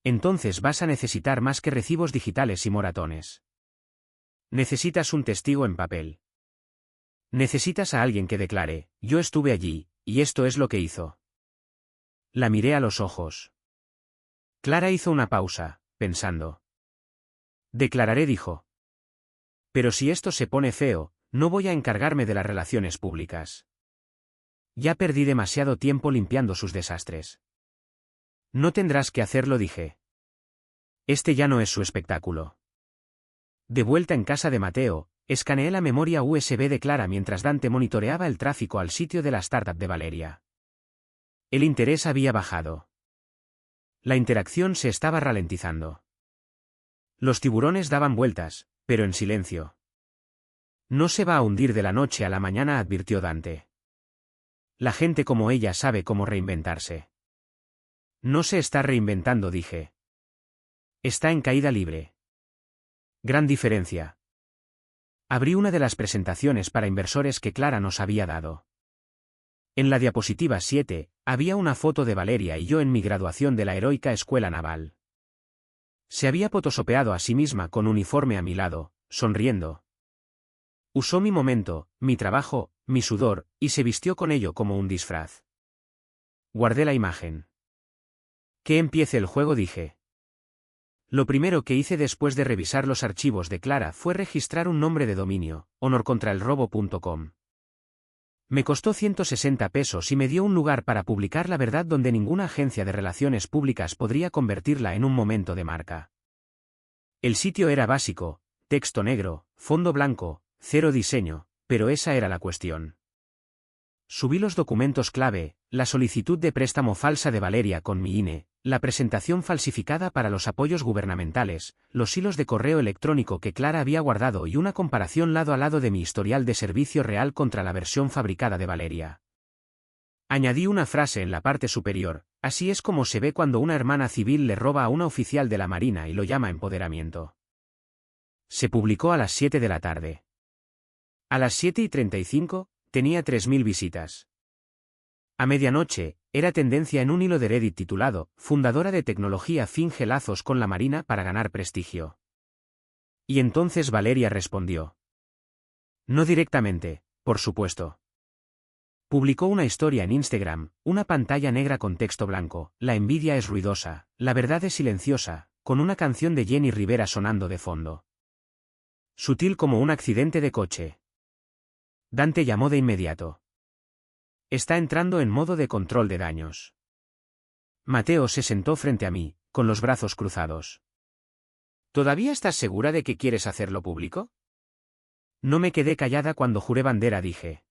Entonces vas a necesitar más que recibos digitales y moratones. Necesitas un testigo en papel. Necesitas a alguien que declare, yo estuve allí, y esto es lo que hizo. La miré a los ojos. Clara hizo una pausa, pensando. Declararé, dijo. Pero si esto se pone feo, no voy a encargarme de las relaciones públicas. Ya perdí demasiado tiempo limpiando sus desastres. No tendrás que hacerlo, dije. Este ya no es su espectáculo. De vuelta en casa de Mateo, escaneé la memoria USB de Clara mientras Dante monitoreaba el tráfico al sitio de la startup de Valeria. El interés había bajado. La interacción se estaba ralentizando. Los tiburones daban vueltas, pero en silencio. No se va a hundir de la noche a la mañana, advirtió Dante. La gente como ella sabe cómo reinventarse. No se está reinventando, dije. Está en caída libre. Gran diferencia. Abrí una de las presentaciones para inversores que Clara nos había dado. En la diapositiva 7, había una foto de Valeria y yo en mi graduación de la heroica escuela naval. Se había photoshopeado a sí misma con uniforme a mi lado, sonriendo. Usó mi momento, mi trabajo, mi sudor, y se vistió con ello como un disfraz. Guardé la imagen. Que empiece el juego, dije. Lo primero que hice después de revisar los archivos de Clara fue registrar un nombre de dominio, honorcontraelrobo.com. Me costó 160 pesos y me dio un lugar para publicar la verdad donde ninguna agencia de relaciones públicas podría convertirla en un momento de marca. El sitio era básico, texto negro, fondo blanco, cero diseño, pero esa era la cuestión. Subí los documentos clave, la solicitud de préstamo falsa de Valeria con mi INE, la presentación falsificada para los apoyos gubernamentales, los hilos de correo electrónico que Clara había guardado y una comparación lado a lado de mi historial de servicio real contra la versión fabricada de Valeria. Añadí una frase en la parte superior, así es como se ve cuando una hermana civil le roba a una oficial de la Marina y lo llama empoderamiento. Se publicó a las 7 de la tarde. A las 7:35, tenía 3000 visitas. A medianoche, era tendencia en un hilo de Reddit titulado, Fundadora de tecnología finge lazos con la Marina para ganar prestigio. Y entonces Valeria respondió. No directamente, por supuesto. Publicó una historia en Instagram, una pantalla negra con texto blanco, la envidia es ruidosa, la verdad es silenciosa, con una canción de Jenny Rivera sonando de fondo. Sutil como un accidente de coche. Dante llamó de inmediato. Está entrando en modo de control de daños. Mateo se sentó frente a mí, con los brazos cruzados. ¿Todavía estás segura de que quieres hacerlo público? No me quedé callada cuando juré bandera, dije.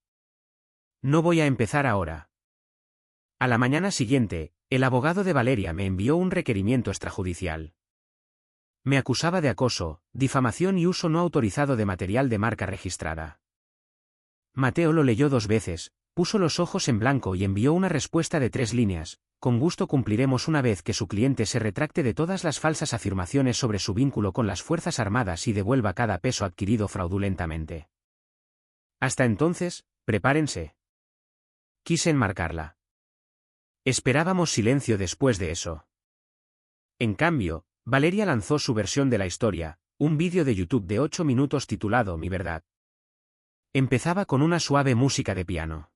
No voy a empezar ahora. A la mañana siguiente, El abogado de Valeria me envió un requerimiento extrajudicial. Me acusaba de acoso, difamación y uso no autorizado de material de marca registrada. Mateo lo leyó 2 veces, puso los ojos en blanco y envió una respuesta de 3 líneas. Con gusto cumpliremos una vez que su cliente se retracte de todas las falsas afirmaciones sobre su vínculo con las Fuerzas Armadas y devuelva cada peso adquirido fraudulentamente. Hasta entonces, prepárense. Quise enmarcarla. Esperábamos silencio después de eso. En cambio, Valeria lanzó su versión de la historia, un vídeo de YouTube de 8 minutos titulado Mi verdad. Empezaba con una suave música de piano.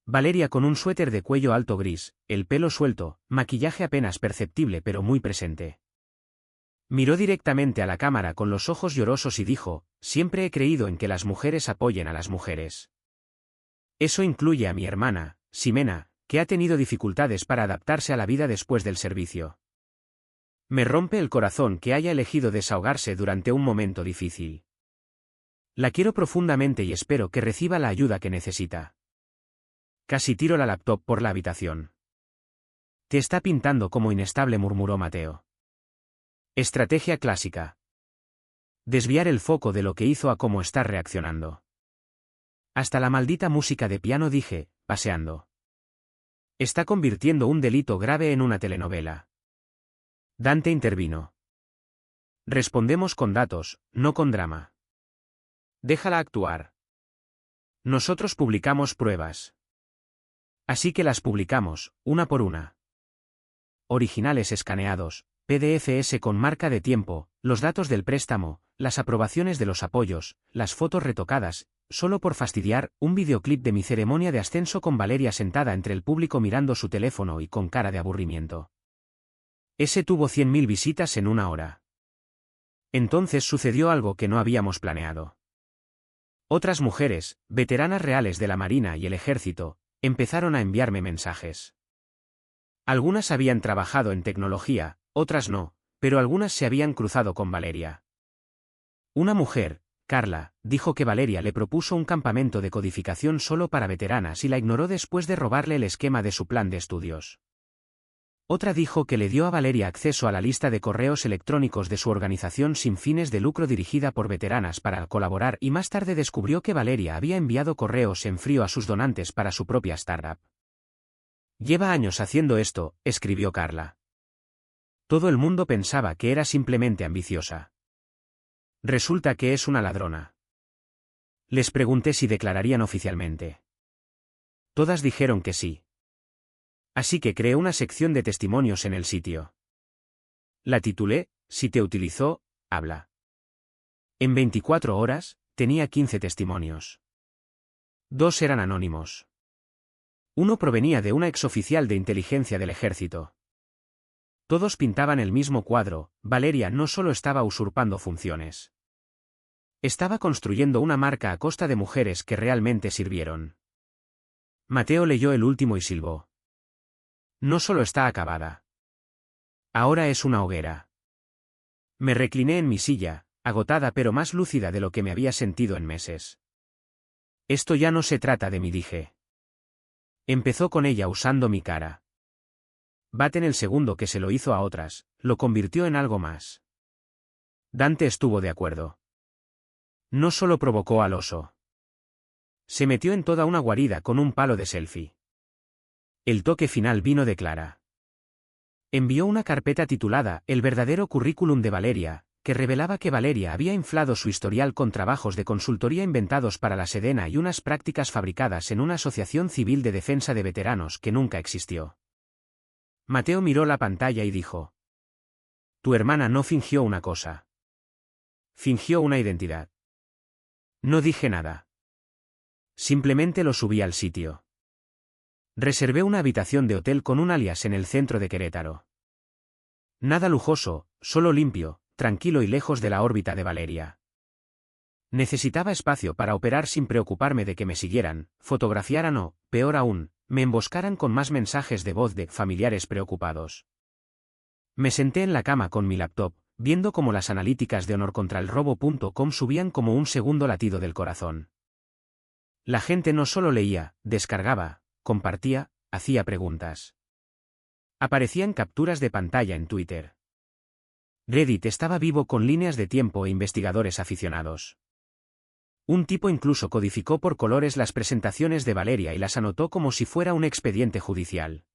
Valeria con un suéter de cuello alto gris, el pelo suelto, maquillaje apenas perceptible pero muy presente. Miró directamente a la cámara con los ojos llorosos y dijo, siempre he creído en que las mujeres apoyen a las mujeres. Eso incluye a mi hermana, Ximena, que ha tenido dificultades para adaptarse a la vida después del servicio. Me rompe el corazón que haya elegido desahogarse durante un momento difícil. La quiero profundamente y espero que reciba la ayuda que necesita. Casi tiro la laptop por la habitación. Te está pintando como inestable, murmuró Mateo. Estrategia clásica. Desviar el foco de lo que hizo a cómo está reaccionando. Hasta la maldita música de piano, dije, paseando. Está convirtiendo un delito grave en una telenovela. Dante intervino. Respondemos con datos, no con drama. Déjala actuar. Nosotros publicamos pruebas. Así que las publicamos, una por una. Originales escaneados, PDFs con marca de tiempo, los datos del préstamo, las aprobaciones de los apoyos, las fotos retocadas, solo por fastidiar, un videoclip de mi ceremonia de ascenso con Valeria sentada entre el público mirando su teléfono y con cara de aburrimiento. Ese tuvo 100.000 visitas en 1 hora. Entonces sucedió algo que no habíamos planeado. Otras mujeres, veteranas reales de la Marina y el Ejército, empezaron a enviarme mensajes. Algunas habían trabajado en tecnología, otras no, pero algunas se habían cruzado con Valeria. Una mujer, Carla, dijo que Valeria le propuso un campamento de codificación solo para veteranas y la ignoró después de robarle el esquema de su plan de estudios. Otra dijo que le dio a Valeria acceso a la lista de correos electrónicos de su organización sin fines de lucro dirigida por veteranas para colaborar y más tarde descubrió que Valeria había enviado correos en frío a sus donantes para su propia startup. Lleva años haciendo esto, escribió Carla. Todo el mundo pensaba que era simplemente ambiciosa. Resulta que es una ladrona. Les pregunté si declararían oficialmente. Todas dijeron que sí. Así que creé una sección de testimonios en el sitio. La titulé, Si te utilizó, habla. En 24 horas, tenía 15 testimonios. 2 eran anónimos. Uno provenía de una exoficial de inteligencia del ejército. Todos pintaban el mismo cuadro, Valeria no solo estaba usurpando funciones. Estaba construyendo una marca a costa de mujeres que realmente sirvieron. Mateo leyó el último y silbó. No solo está acabada. Ahora es una hoguera. Me recliné en mi silla, agotada pero más lúcida de lo que me había sentido en meses. Esto ya no se trata de mí, dije. Empezó con ella usando mi cara. Baten el segundo que se lo hizo a otras, lo convirtió en algo más. Dante estuvo de acuerdo. No solo provocó al oso. Se metió en toda una guarida con un palo de selfie. El toque final vino de Clara. Envió una carpeta titulada El verdadero currículum de Valeria, que revelaba que Valeria había inflado su historial con trabajos de consultoría inventados para la Sedena y unas prácticas fabricadas en una asociación civil de defensa de veteranos que nunca existió. Mateo miró la pantalla y dijo: Tu hermana no fingió una cosa. Fingió una identidad. No dije nada. Simplemente lo subí al sitio. Reservé una habitación de hotel con un alias en el centro de Querétaro. Nada lujoso, solo limpio, tranquilo y lejos de la órbita de Valeria. Necesitaba espacio para operar sin preocuparme de que me siguieran, fotografiaran o, peor aún, me emboscaran con más mensajes de voz de familiares preocupados. Me senté en la cama con mi laptop, viendo cómo las analíticas de honorcontraelrobo.com subían como un segundo latido del corazón. La gente no solo leía, descargaba, compartía, hacía preguntas. Aparecían capturas de pantalla en Twitter. Reddit estaba vivo con líneas de tiempo e investigadores aficionados. Un tipo incluso codificó por colores las presentaciones de Valeria y las anotó como si fuera un expediente judicial.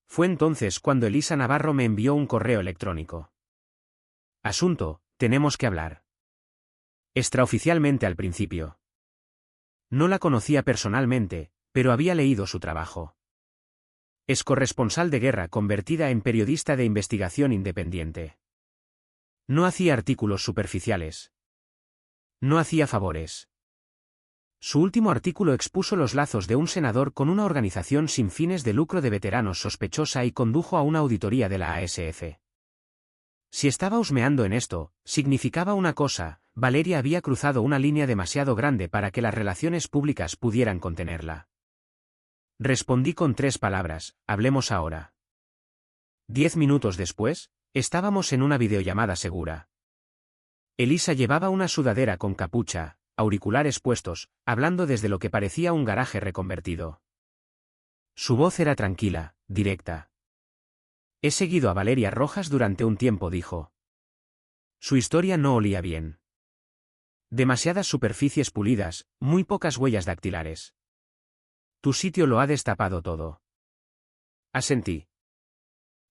Fue entonces cuando Elisa Navarro me envió un correo electrónico. Asunto: tenemos que hablar. Extraoficialmente al principio. No la conocía personalmente, pero había leído su trabajo. Es corresponsal de guerra convertida en periodista de investigación independiente. No hacía artículos superficiales. No hacía favores. Su último artículo expuso los lazos de un senador con una organización sin fines de lucro de veteranos sospechosa y condujo a una auditoría de la ASF. Si estaba husmeando en esto, significaba una cosa: Valeria había cruzado una línea demasiado grande para que las relaciones públicas pudieran contenerla. Respondí con 3 palabras: hablemos ahora. 10 minutos después, estábamos en una videollamada segura. Elisa llevaba una sudadera con capucha, auriculares puestos, hablando desde lo que parecía un garaje reconvertido. Su voz era tranquila, directa. He seguido a Valeria Rojas durante un tiempo, dijo. Su historia no olía bien. Demasiadas superficies pulidas, muy pocas huellas dactilares. Tu sitio lo ha destapado todo. Asentí.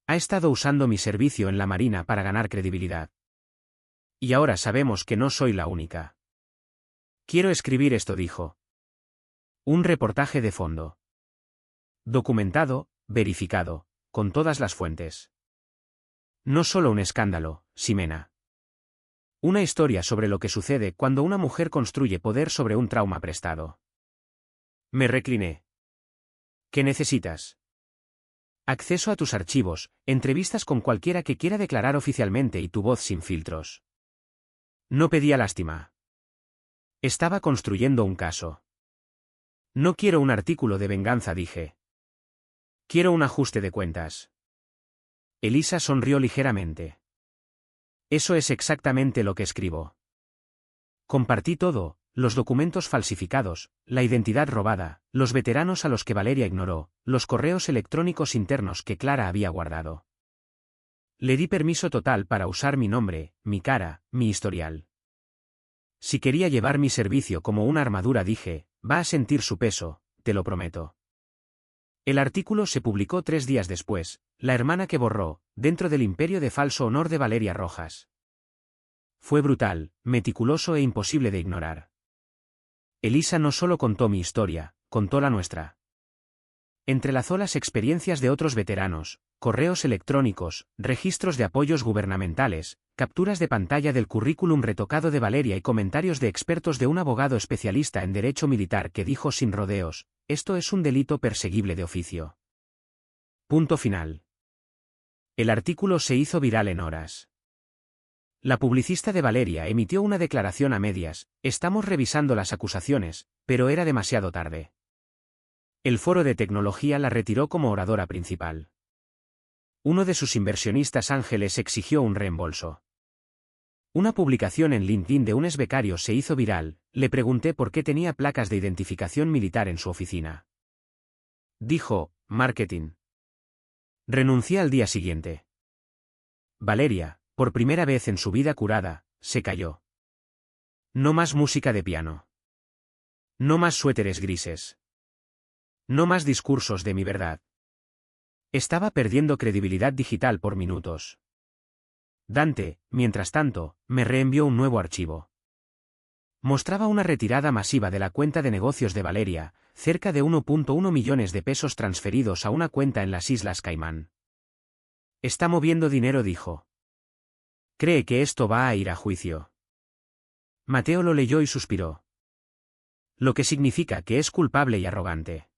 Ha estado usando mi servicio en la Marina para ganar credibilidad. Y ahora sabemos que no soy la única. Quiero escribir esto, dijo. Un reportaje de fondo. Documentado, verificado, con todas las fuentes. No solo un escándalo, Ximena. Una historia sobre lo que sucede cuando una mujer construye poder sobre un trauma prestado. Me recliné. ¿Qué necesitas? Acceso a tus archivos, entrevistas con cualquiera que quiera declarar oficialmente y tu voz sin filtros. No pedía lástima. Estaba construyendo un caso. No quiero un artículo de venganza, dije. Quiero un ajuste de cuentas. Elisa sonrió ligeramente. Eso es exactamente lo que escribo. Compartí todo: los documentos falsificados, la identidad robada, los veteranos a los que Valeria ignoró, los correos electrónicos internos que Clara había guardado. Le di permiso total para usar mi nombre, mi cara, mi historial. Si quería llevar mi servicio como una armadura, dije, va a sentir su peso, te lo prometo. El artículo se publicó 3 días después: La hermana que borró, dentro del imperio de falso honor de Valeria Rojas. Fue brutal, meticuloso e imposible de ignorar. Elisa no solo contó mi historia, contó la nuestra. Entrelazó las experiencias de otros veteranos, correos electrónicos, registros de apoyos gubernamentales, capturas de pantalla del currículum retocado de Valeria y comentarios de expertos de un abogado especialista en derecho militar que dijo sin rodeos: esto es un delito perseguible de oficio. Punto final. El artículo se hizo viral en horas. La publicista de Valeria emitió una declaración a medias: estamos revisando las acusaciones, pero era demasiado tarde. El foro de tecnología la retiró como oradora principal. Uno de sus inversionistas ángeles exigió un reembolso. Una publicación en LinkedIn de un exbecario se hizo viral: le pregunté por qué tenía placas de identificación militar en su oficina. Dijo: marketing. Renuncié al día siguiente. Valeria, por primera vez en su vida curada, se calló. No más música de piano. No más suéteres grises. No más discursos de mi verdad. Estaba perdiendo credibilidad digital por minutos. Dante, mientras tanto, me reenvió un nuevo archivo. Mostraba una retirada masiva de la cuenta de negocios de Valeria, cerca de 1.1 millones de pesos transferidos a una cuenta en las Islas Caimán. Está moviendo dinero, dijo. Cree que esto va a ir a juicio. Mateo lo leyó y suspiró. Lo que significa que es culpable y arrogante.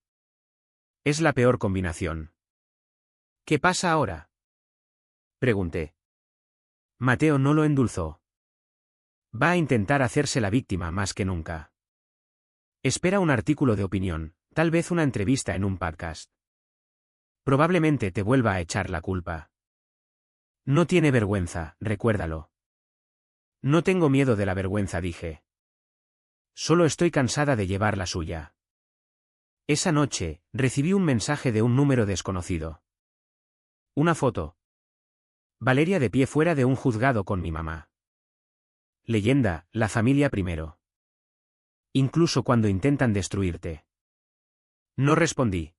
Es la peor combinación. ¿Qué pasa ahora? Pregunté. Mateo no lo endulzó. Va a intentar hacerse la víctima más que nunca. Espera un artículo de opinión, tal vez una entrevista en un podcast. Probablemente te vuelva a echar la culpa. No tiene vergüenza, recuérdalo. No tengo miedo de la vergüenza, dije. Solo estoy cansada de llevar la suya. Esa noche, recibí un mensaje de un número desconocido. Una foto. Valeria de pie fuera de un juzgado con mi mamá. Leyenda, la familia primero. Incluso cuando intentan destruirte. No respondí.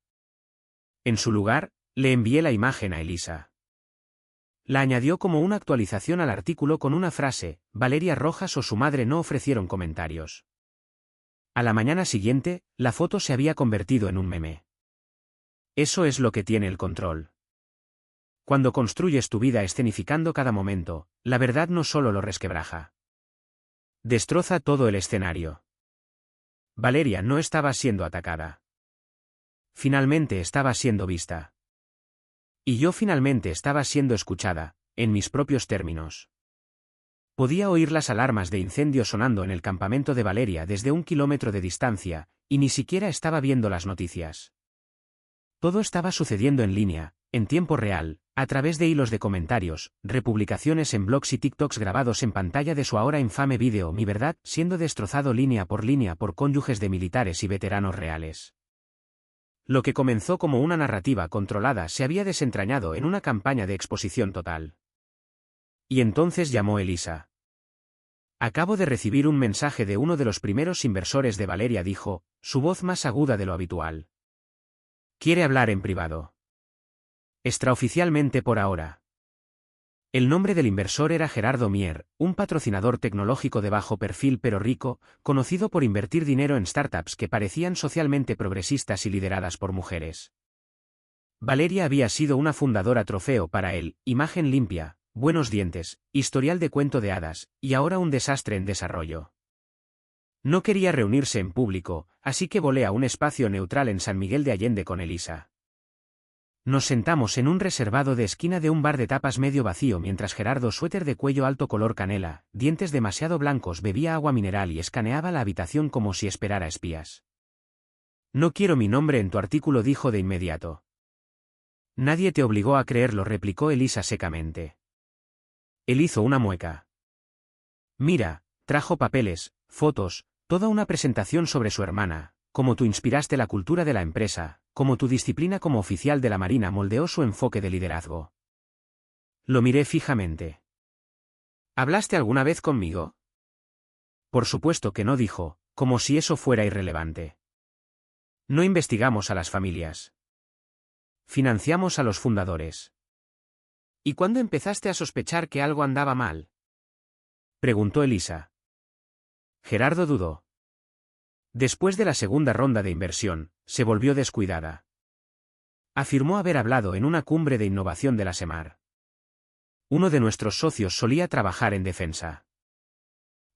En su lugar, le envié la imagen a Elisa. La añadió como una actualización al artículo con una frase: Valeria Rojas o su madre no ofrecieron comentarios. A la mañana siguiente, la foto se había convertido en un meme. Eso es lo que tiene el control. Cuando construyes tu vida escenificando cada momento, la verdad no solo lo resquebraja. Destroza todo el escenario. Valeria no estaba siendo atacada. Finalmente estaba siendo vista. Y yo finalmente estaba siendo escuchada, en mis propios términos. Podía oír las alarmas de incendio sonando en el campamento de Valeria desde 1 kilómetro de distancia, y ni siquiera estaba viendo las noticias. Todo estaba sucediendo en línea, en tiempo real, a través de hilos de comentarios, republicaciones en blogs y TikToks grabados en pantalla de su ahora infame vídeo Mi Verdad, siendo destrozado línea por cónyuges de militares y veteranos reales. Lo que comenzó como una narrativa controlada se había desentrañado en una campaña de exposición total. Y entonces llamó Elisa. Acabo de recibir un mensaje de uno de los primeros inversores de Valeria, dijo, su voz más aguda de lo habitual. Quiere hablar en privado. Extraoficialmente por ahora. El nombre del inversor era Gerardo Mier, un patrocinador tecnológico de bajo perfil pero rico, conocido por invertir dinero en startups que parecían socialmente progresistas y lideradas por mujeres. Valeria había sido una fundadora trofeo para él, imagen limpia, buenos dientes, historial de cuento de hadas, y ahora un desastre en desarrollo. No quería reunirse en público, así que volé a un espacio neutral en San Miguel de Allende con Elisa. Nos sentamos en un reservado de esquina de un bar de tapas medio vacío mientras Gerardo, suéter de cuello alto color canela, dientes demasiado blancos, bebía agua mineral y escaneaba la habitación como si esperara espías. No quiero mi nombre en tu artículo, dijo de inmediato. Nadie te obligó a creerlo, replicó Elisa secamente. Él hizo una mueca. Mira, trajo papeles, fotos, toda una presentación sobre su hermana, cómo tú inspiraste la cultura de la empresa, cómo tu disciplina como oficial de la Marina moldeó su enfoque de liderazgo. Lo miré fijamente. ¿Hablaste alguna vez conmigo? Por supuesto que no, dijo, como si eso fuera irrelevante. No investigamos a las familias. Financiamos a los fundadores. ¿Y cuándo empezaste a sospechar que algo andaba mal? Preguntó Elisa. Gerardo dudó. Después de la segunda ronda de inversión, se volvió descuidada. Afirmó haber hablado en una cumbre de innovación de la SEMAR. Uno de nuestros socios solía trabajar en defensa.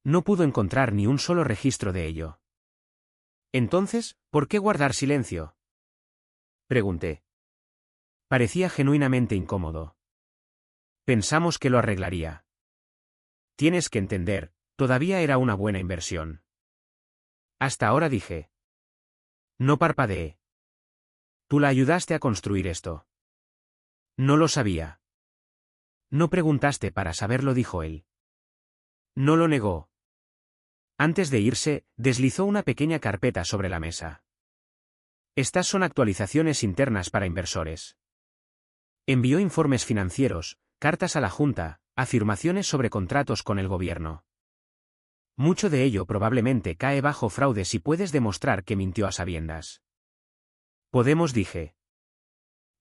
No pudo encontrar ni un solo registro de ello. Entonces, ¿por qué guardar silencio? Pregunté. Parecía genuinamente incómodo. Pensamos que lo arreglaría. Tienes que entender, todavía era una buena inversión. Hasta ahora, dije. No parpadeé. Tú la ayudaste a construir esto. No lo sabía. No preguntaste para saberlo, dijo él. No lo negó. Antes de irse, deslizó una pequeña carpeta sobre la mesa. Estas son actualizaciones internas para inversores. Envió informes financieros, cartas a la Junta, afirmaciones sobre contratos con el gobierno. Mucho de ello probablemente cae bajo fraude si puedes demostrar que mintió a sabiendas. Podemos, dije.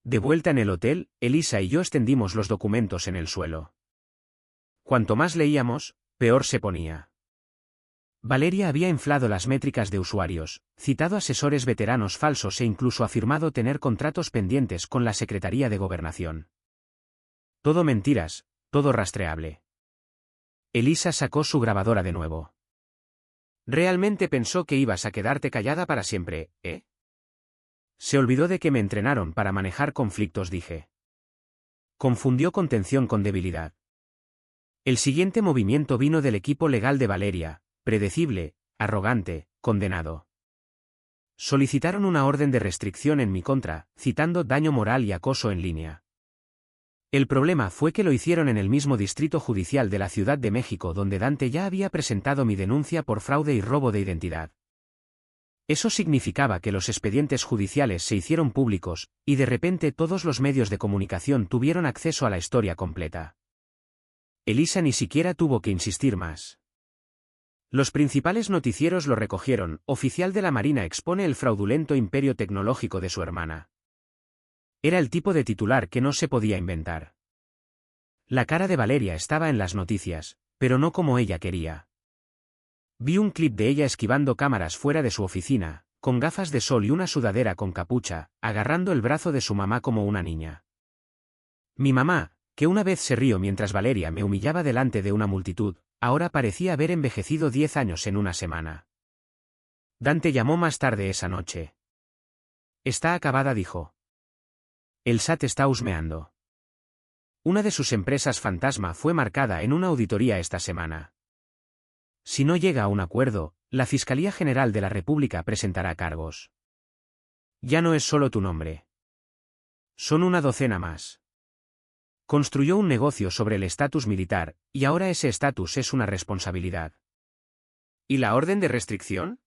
De vuelta en el hotel, Elisa y yo extendimos los documentos en el suelo. Cuanto más leíamos, peor se ponía. Valeria había inflado las métricas de usuarios, citado asesores veteranos falsos e incluso afirmado tener contratos pendientes con la Secretaría de Gobernación. Todo mentiras, todo rastreable. Elisa sacó su grabadora de nuevo. ¿Realmente pensó que ibas a quedarte callada para siempre, eh? Se olvidó de que me entrenaron para manejar conflictos, dije. Confundió contención con debilidad. El siguiente movimiento vino del equipo legal de Valeria, predecible, arrogante, condenado. Solicitaron una orden de restricción en mi contra, citando daño moral y acoso en línea. El problema fue que lo hicieron en el mismo distrito judicial de la Ciudad de México donde Dante ya había presentado mi denuncia por fraude y robo de identidad. Eso significaba que los expedientes judiciales se hicieron públicos, y de repente todos los medios de comunicación tuvieron acceso a la historia completa. Elisa ni siquiera tuvo que insistir más. Los principales noticieros lo recogieron: oficial de la Marina expone el fraudulento imperio tecnológico de su hermana. Era el tipo de titular que no se podía inventar. La cara de Valeria estaba en las noticias, pero no como ella quería. Vi un clip de ella esquivando cámaras fuera de su oficina, con gafas de sol y una sudadera con capucha, agarrando el brazo de su mamá como una niña. Mi mamá, que una vez se rió mientras Valeria me humillaba delante de una multitud, ahora parecía haber envejecido 10 años en una semana. Dante llamó más tarde esa noche. Está acabada, dijo. El SAT está husmeando. Una de sus empresas fantasma fue marcada en una auditoría esta semana. Si no llega a un acuerdo, la Fiscalía General de la República presentará cargos. Ya no es solo tu nombre. Son una docena más. Construyó un negocio sobre el estatus militar, y ahora ese estatus es una responsabilidad. ¿Y la orden de restricción?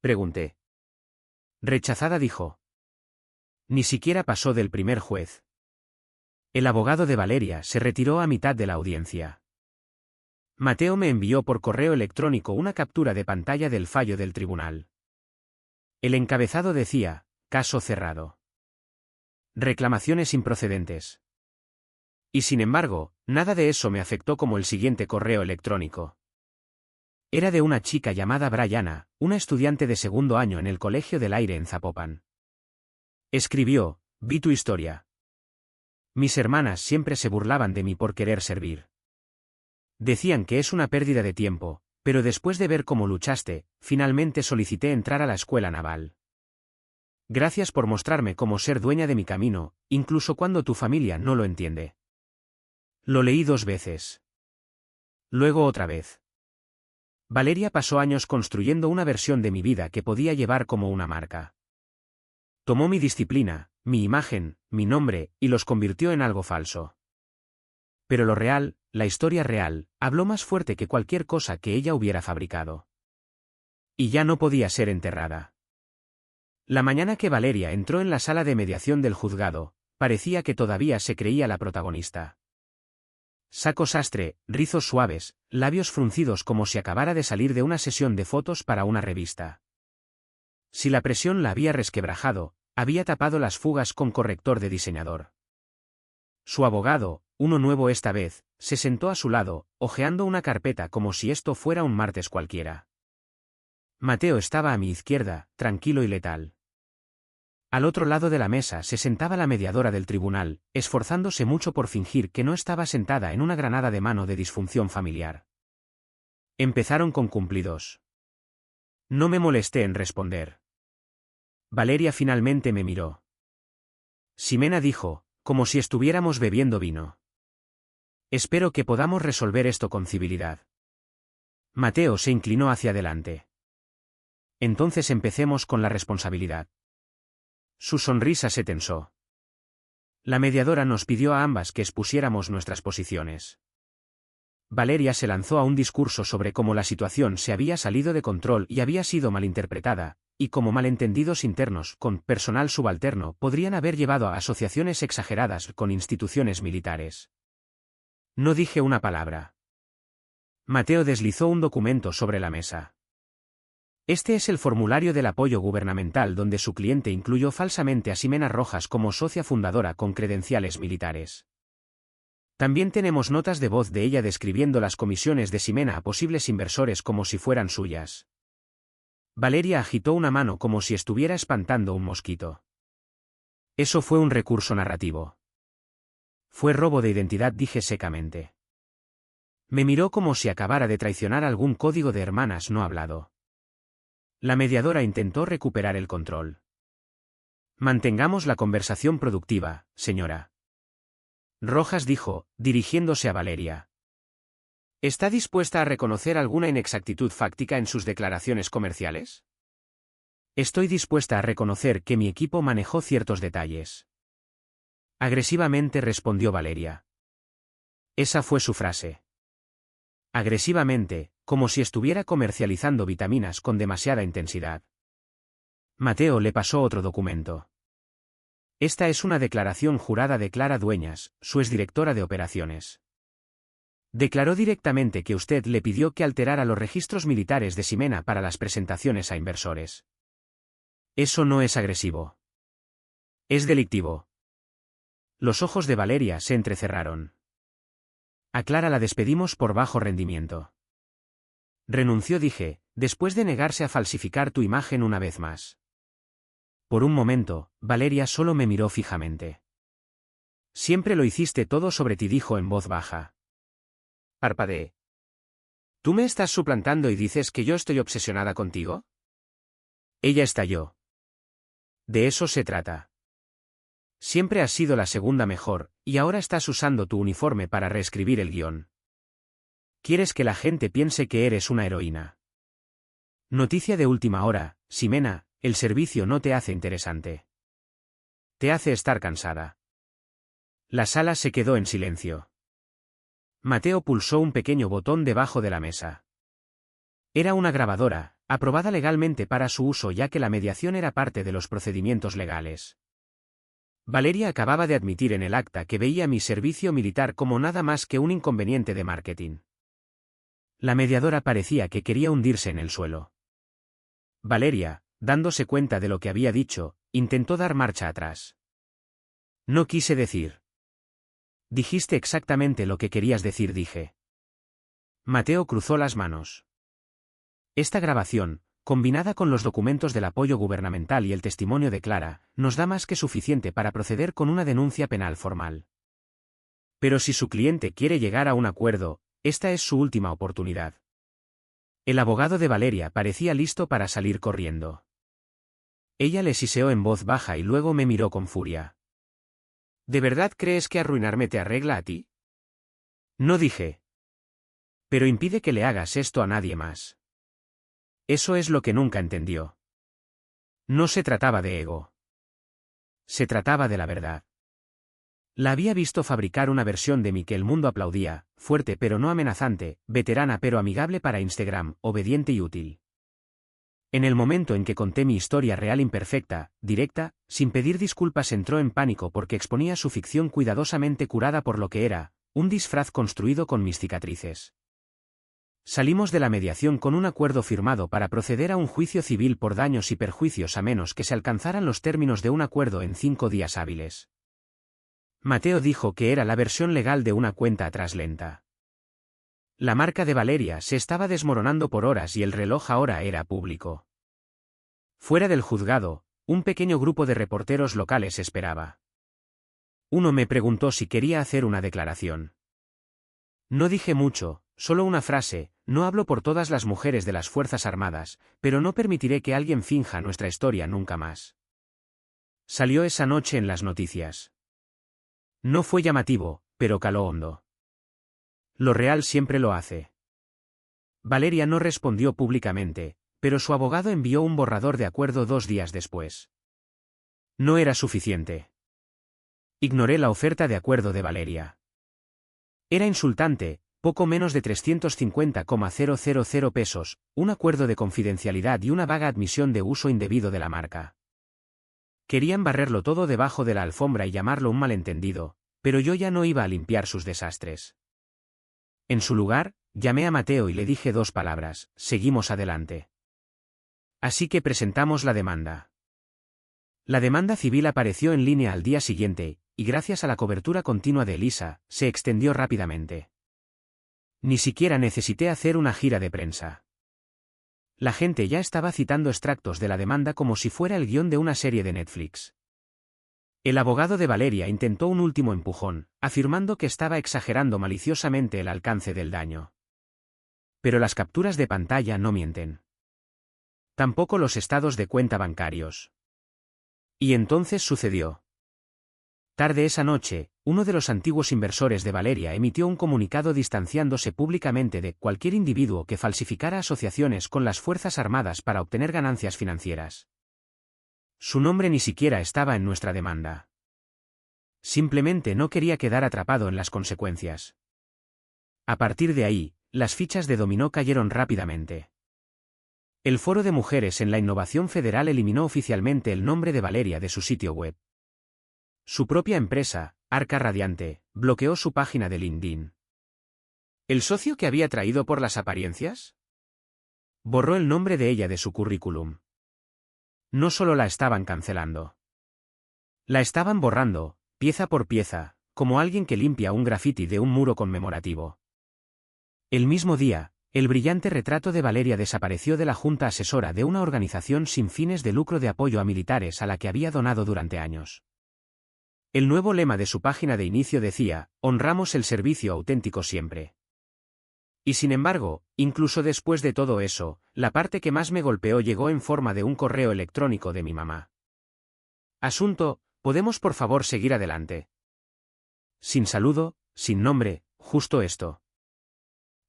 Pregunté. Rechazada, dijo. Ni siquiera pasó del primer juez. El abogado de Valeria se retiró a mitad de la audiencia. Mateo me envió por correo electrónico una captura de pantalla del fallo del tribunal. El encabezado decía: caso cerrado. Reclamaciones improcedentes. Y sin embargo, nada de eso me afectó como el siguiente correo electrónico. Era de una chica llamada Brianna, una estudiante de segundo año en el Colegio del Aire en Zapopan. Escribió: vi tu historia. Mis hermanas siempre se burlaban de mí por querer servir. Decían que es una pérdida de tiempo, pero después de ver cómo luchaste, finalmente solicité entrar a la escuela naval. Gracias por mostrarme cómo ser dueña de mi camino, incluso cuando tu familia no lo entiende. Lo leí 2 veces. Luego otra vez. Valeria pasó años construyendo una versión de mi vida que podía llevar como una marca. Tomó mi disciplina, mi imagen, mi nombre, y los convirtió en algo falso. Pero lo real, la historia real, habló más fuerte que cualquier cosa que ella hubiera fabricado. Y ya no podía ser enterrada. La mañana que Valeria entró en la sala de mediación del juzgado, parecía que todavía se creía la protagonista. Saco sastre, rizos suaves, labios fruncidos como si acabara de salir de una sesión de fotos para una revista. Si la presión la había resquebrajado, había tapado las fugas con corrector de diseñador. Su abogado, uno nuevo esta vez, se sentó a su lado, hojeando una carpeta como si esto fuera un martes cualquiera. Mateo estaba a mi izquierda, tranquilo y letal. Al otro lado de la mesa se sentaba la mediadora del tribunal, esforzándose mucho por fingir que no estaba sentada en una granada de mano de disfunción familiar. Empezaron con cumplidos. No me molesté en responder. Valeria finalmente me miró. Ximena dijo, como si estuviéramos bebiendo vino. Espero que podamos resolver esto con civilidad. Mateo se inclinó hacia adelante. Entonces empecemos con la responsabilidad. Su sonrisa se tensó. La mediadora nos pidió a ambas que expusiéramos nuestras posiciones. Valeria se lanzó a un discurso sobre cómo la situación se había salido de control y había sido malinterpretada, y cómo malentendidos internos con personal subalterno podrían haber llevado a asociaciones exageradas con instituciones militares. No dije una palabra. Mateo deslizó un documento sobre la mesa. Este es el formulario del apoyo gubernamental donde su cliente incluyó falsamente a Ximena Rojas como socia fundadora con credenciales militares. También tenemos notas de voz de ella describiendo las comisiones de Ximena a posibles inversores como si fueran suyas. Valeria agitó una mano como si estuviera espantando un mosquito. Eso fue un recurso narrativo. Fue robo de identidad, dije secamente. Me miró como si acabara de traicionar algún código de hermanas no hablado. La mediadora intentó recuperar el control. Mantengamos la conversación productiva, señora. Rojas dijo, dirigiéndose a Valeria. ¿Está dispuesta a reconocer alguna inexactitud fáctica en sus declaraciones comerciales? Estoy dispuesta a reconocer que mi equipo manejó ciertos detalles. Agresivamente respondió Valeria. Esa fue su frase. Agresivamente, como si estuviera comercializando vitaminas con demasiada intensidad. Mateo le pasó otro documento. Esta es una declaración jurada de Clara Dueñas, su exdirectora de operaciones. Declaró directamente que usted le pidió que alterara los registros militares de Ximena para las presentaciones a inversores. Eso no es agresivo. Es delictivo. Los ojos de Valeria se entrecerraron. A Clara la despedimos por bajo rendimiento. Renunció, dije, después de negarse a falsificar tu imagen una vez más. Por un momento, Valeria solo me miró fijamente. Siempre lo hiciste todo sobre ti, dijo en voz baja. Parpadeé. ¿Tú me estás suplantando y dices que yo estoy obsesionada contigo? Ella estalló. De eso se trata. Siempre has sido la segunda mejor, y ahora estás usando tu uniforme para reescribir el guión. Quieres que la gente piense que eres una heroína. Noticia de última hora, Ximena, el servicio no te hace interesante. Te hace estar cansada. La sala se quedó en silencio. Mateo pulsó un pequeño botón debajo de la mesa. Era una grabadora, aprobada legalmente para su uso ya que la mediación era parte de los procedimientos legales. Valeria acababa de admitir en el acta que veía mi servicio militar como nada más que un inconveniente de marketing. La mediadora parecía que quería hundirse en el suelo. Valeria, dándose cuenta de lo que había dicho, intentó dar marcha atrás. No quise decir. Dijiste exactamente lo que querías decir, dije. Mateo cruzó las manos. Esta grabación, combinada con los documentos del apoyo gubernamental y el testimonio de Clara, nos da más que suficiente para proceder con una denuncia penal formal. Pero si su cliente quiere llegar a un acuerdo, esta es su última oportunidad. El abogado de Valeria parecía listo para salir corriendo. Ella le siseó en voz baja y luego me miró con furia. ¿De verdad crees que arruinarme te arregla a ti? No, dije. Pero impide que le hagas esto a nadie más. Eso es lo que nunca entendió. No se trataba de ego. Se trataba de la verdad. La había visto fabricar una versión de mí que el mundo aplaudía, fuerte pero no amenazante, veterana pero amigable para Instagram, obediente y útil. En el momento en que conté mi historia real imperfecta, directa, sin pedir disculpas, entró en pánico porque exponía su ficción cuidadosamente curada por lo que era, un disfraz construido con mis cicatrices. Salimos de la mediación con un acuerdo firmado para proceder a un juicio civil por daños y perjuicios a menos que se alcanzaran los términos de un acuerdo en 5 días hábiles. Mateo dijo que era la versión legal de una cuenta atrás lenta. La marca de Valeria se estaba desmoronando por horas y el reloj ahora era público. Fuera del juzgado, un pequeño grupo de reporteros locales esperaba. Uno me preguntó si quería hacer una declaración. No dije mucho, solo una frase: no hablo por todas las mujeres de las Fuerzas Armadas, pero no permitiré que alguien finja nuestra historia nunca más. Salió esa noche en las noticias. No fue llamativo, pero caló hondo. Lo real siempre lo hace. Valeria no respondió públicamente, pero su abogado envió un borrador de acuerdo 2 días después. No era suficiente. Ignoré la oferta de acuerdo de Valeria. Era insultante, poco menos de 350,000 pesos, un acuerdo de confidencialidad y una vaga admisión de uso indebido de la marca. Querían barrerlo todo debajo de la alfombra y llamarlo un malentendido, pero yo ya no iba a limpiar sus desastres. En su lugar, llamé a Mateo y le dije 2 palabras: seguimos adelante. Así que presentamos la demanda. La demanda civil apareció en línea al día siguiente, y gracias a la cobertura continua de Elisa, se extendió rápidamente. Ni siquiera necesité hacer una gira de prensa. La gente ya estaba citando extractos de la demanda como si fuera el guión de una serie de Netflix. El abogado de Valeria intentó un último empujón, afirmando que estaba exagerando maliciosamente el alcance del daño. Pero las capturas de pantalla no mienten. Tampoco los estados de cuenta bancarios. Y entonces sucedió. Tarde esa noche, uno de los antiguos inversores de Valeria emitió un comunicado distanciándose públicamente de cualquier individuo que falsificara asociaciones con las Fuerzas Armadas para obtener ganancias financieras. Su nombre ni siquiera estaba en nuestra demanda. Simplemente no quería quedar atrapado en las consecuencias. A partir de ahí, las fichas de dominó cayeron rápidamente. El Foro de Mujeres en la Innovación Federal eliminó oficialmente el nombre de Valeria de su sitio web. Su propia empresa, Arca Radiante, bloqueó su página de LinkedIn. ¿El socio que había traído por las apariencias? Borró el nombre de ella de su currículum. No solo la estaban cancelando. La estaban borrando, pieza por pieza, como alguien que limpia un grafiti de un muro conmemorativo. El mismo día, el brillante retrato de Valeria desapareció de la junta asesora de una organización sin fines de lucro de apoyo a militares a la que había donado durante años. El nuevo lema de su página de inicio decía: honramos el servicio auténtico siempre. Y sin embargo, incluso después de todo eso, la parte que más me golpeó llegó en forma de un correo electrónico de mi mamá. Asunto: ¿podemos por favor seguir adelante? Sin saludo, sin nombre, justo esto.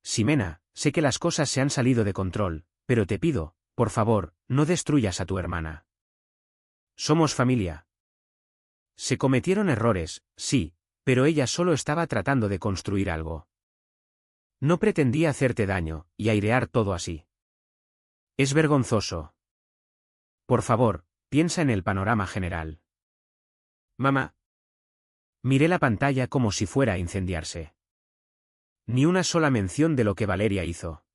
Ximena, sé que las cosas se han salido de control, pero te pido, por favor, no destruyas a tu hermana. Somos familia. Se cometieron errores, sí, pero ella solo estaba tratando de construir algo. No pretendía hacerte daño, y airear todo así. Es vergonzoso. Por favor, piensa en el panorama general. Mamá. Miré la pantalla como si fuera a incendiarse. Ni una sola mención de lo que Valeria hizo.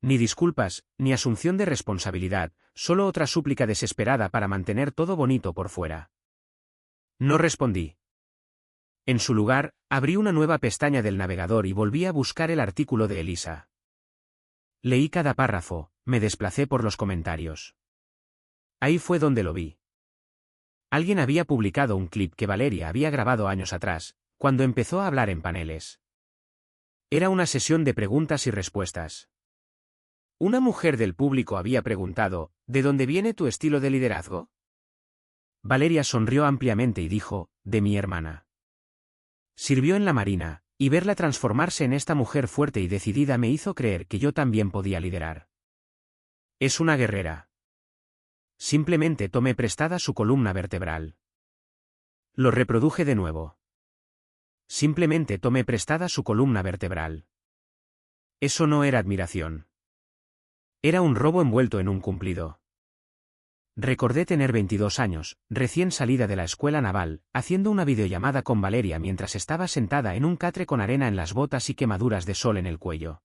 Ni disculpas, ni asunción de responsabilidad, solo otra súplica desesperada para mantener todo bonito por fuera. No respondí. En su lugar, abrí una nueva pestaña del navegador y volví a buscar el artículo de Elisa. Leí cada párrafo, me desplacé por los comentarios. Ahí fue donde lo vi. Alguien había publicado un clip que Valeria había grabado años atrás, cuando empezó a hablar en paneles. Era una sesión de preguntas y respuestas. Una mujer del público había preguntado: ¿de dónde viene tu estilo de liderazgo? Valeria sonrió ampliamente y dijo: de mi hermana. Sirvió en la Marina, y verla transformarse en esta mujer fuerte y decidida me hizo creer que yo también podía liderar. Es una guerrera. Simplemente tomé prestada su columna vertebral. Lo reproduje de nuevo. Simplemente tomé prestada su columna vertebral. Eso no era admiración. Era un robo envuelto en un cumplido. Recordé tener 22 años, recién salida de la escuela naval, haciendo una videollamada con Valeria mientras estaba sentada en un catre con arena en las botas y quemaduras de sol en el cuello.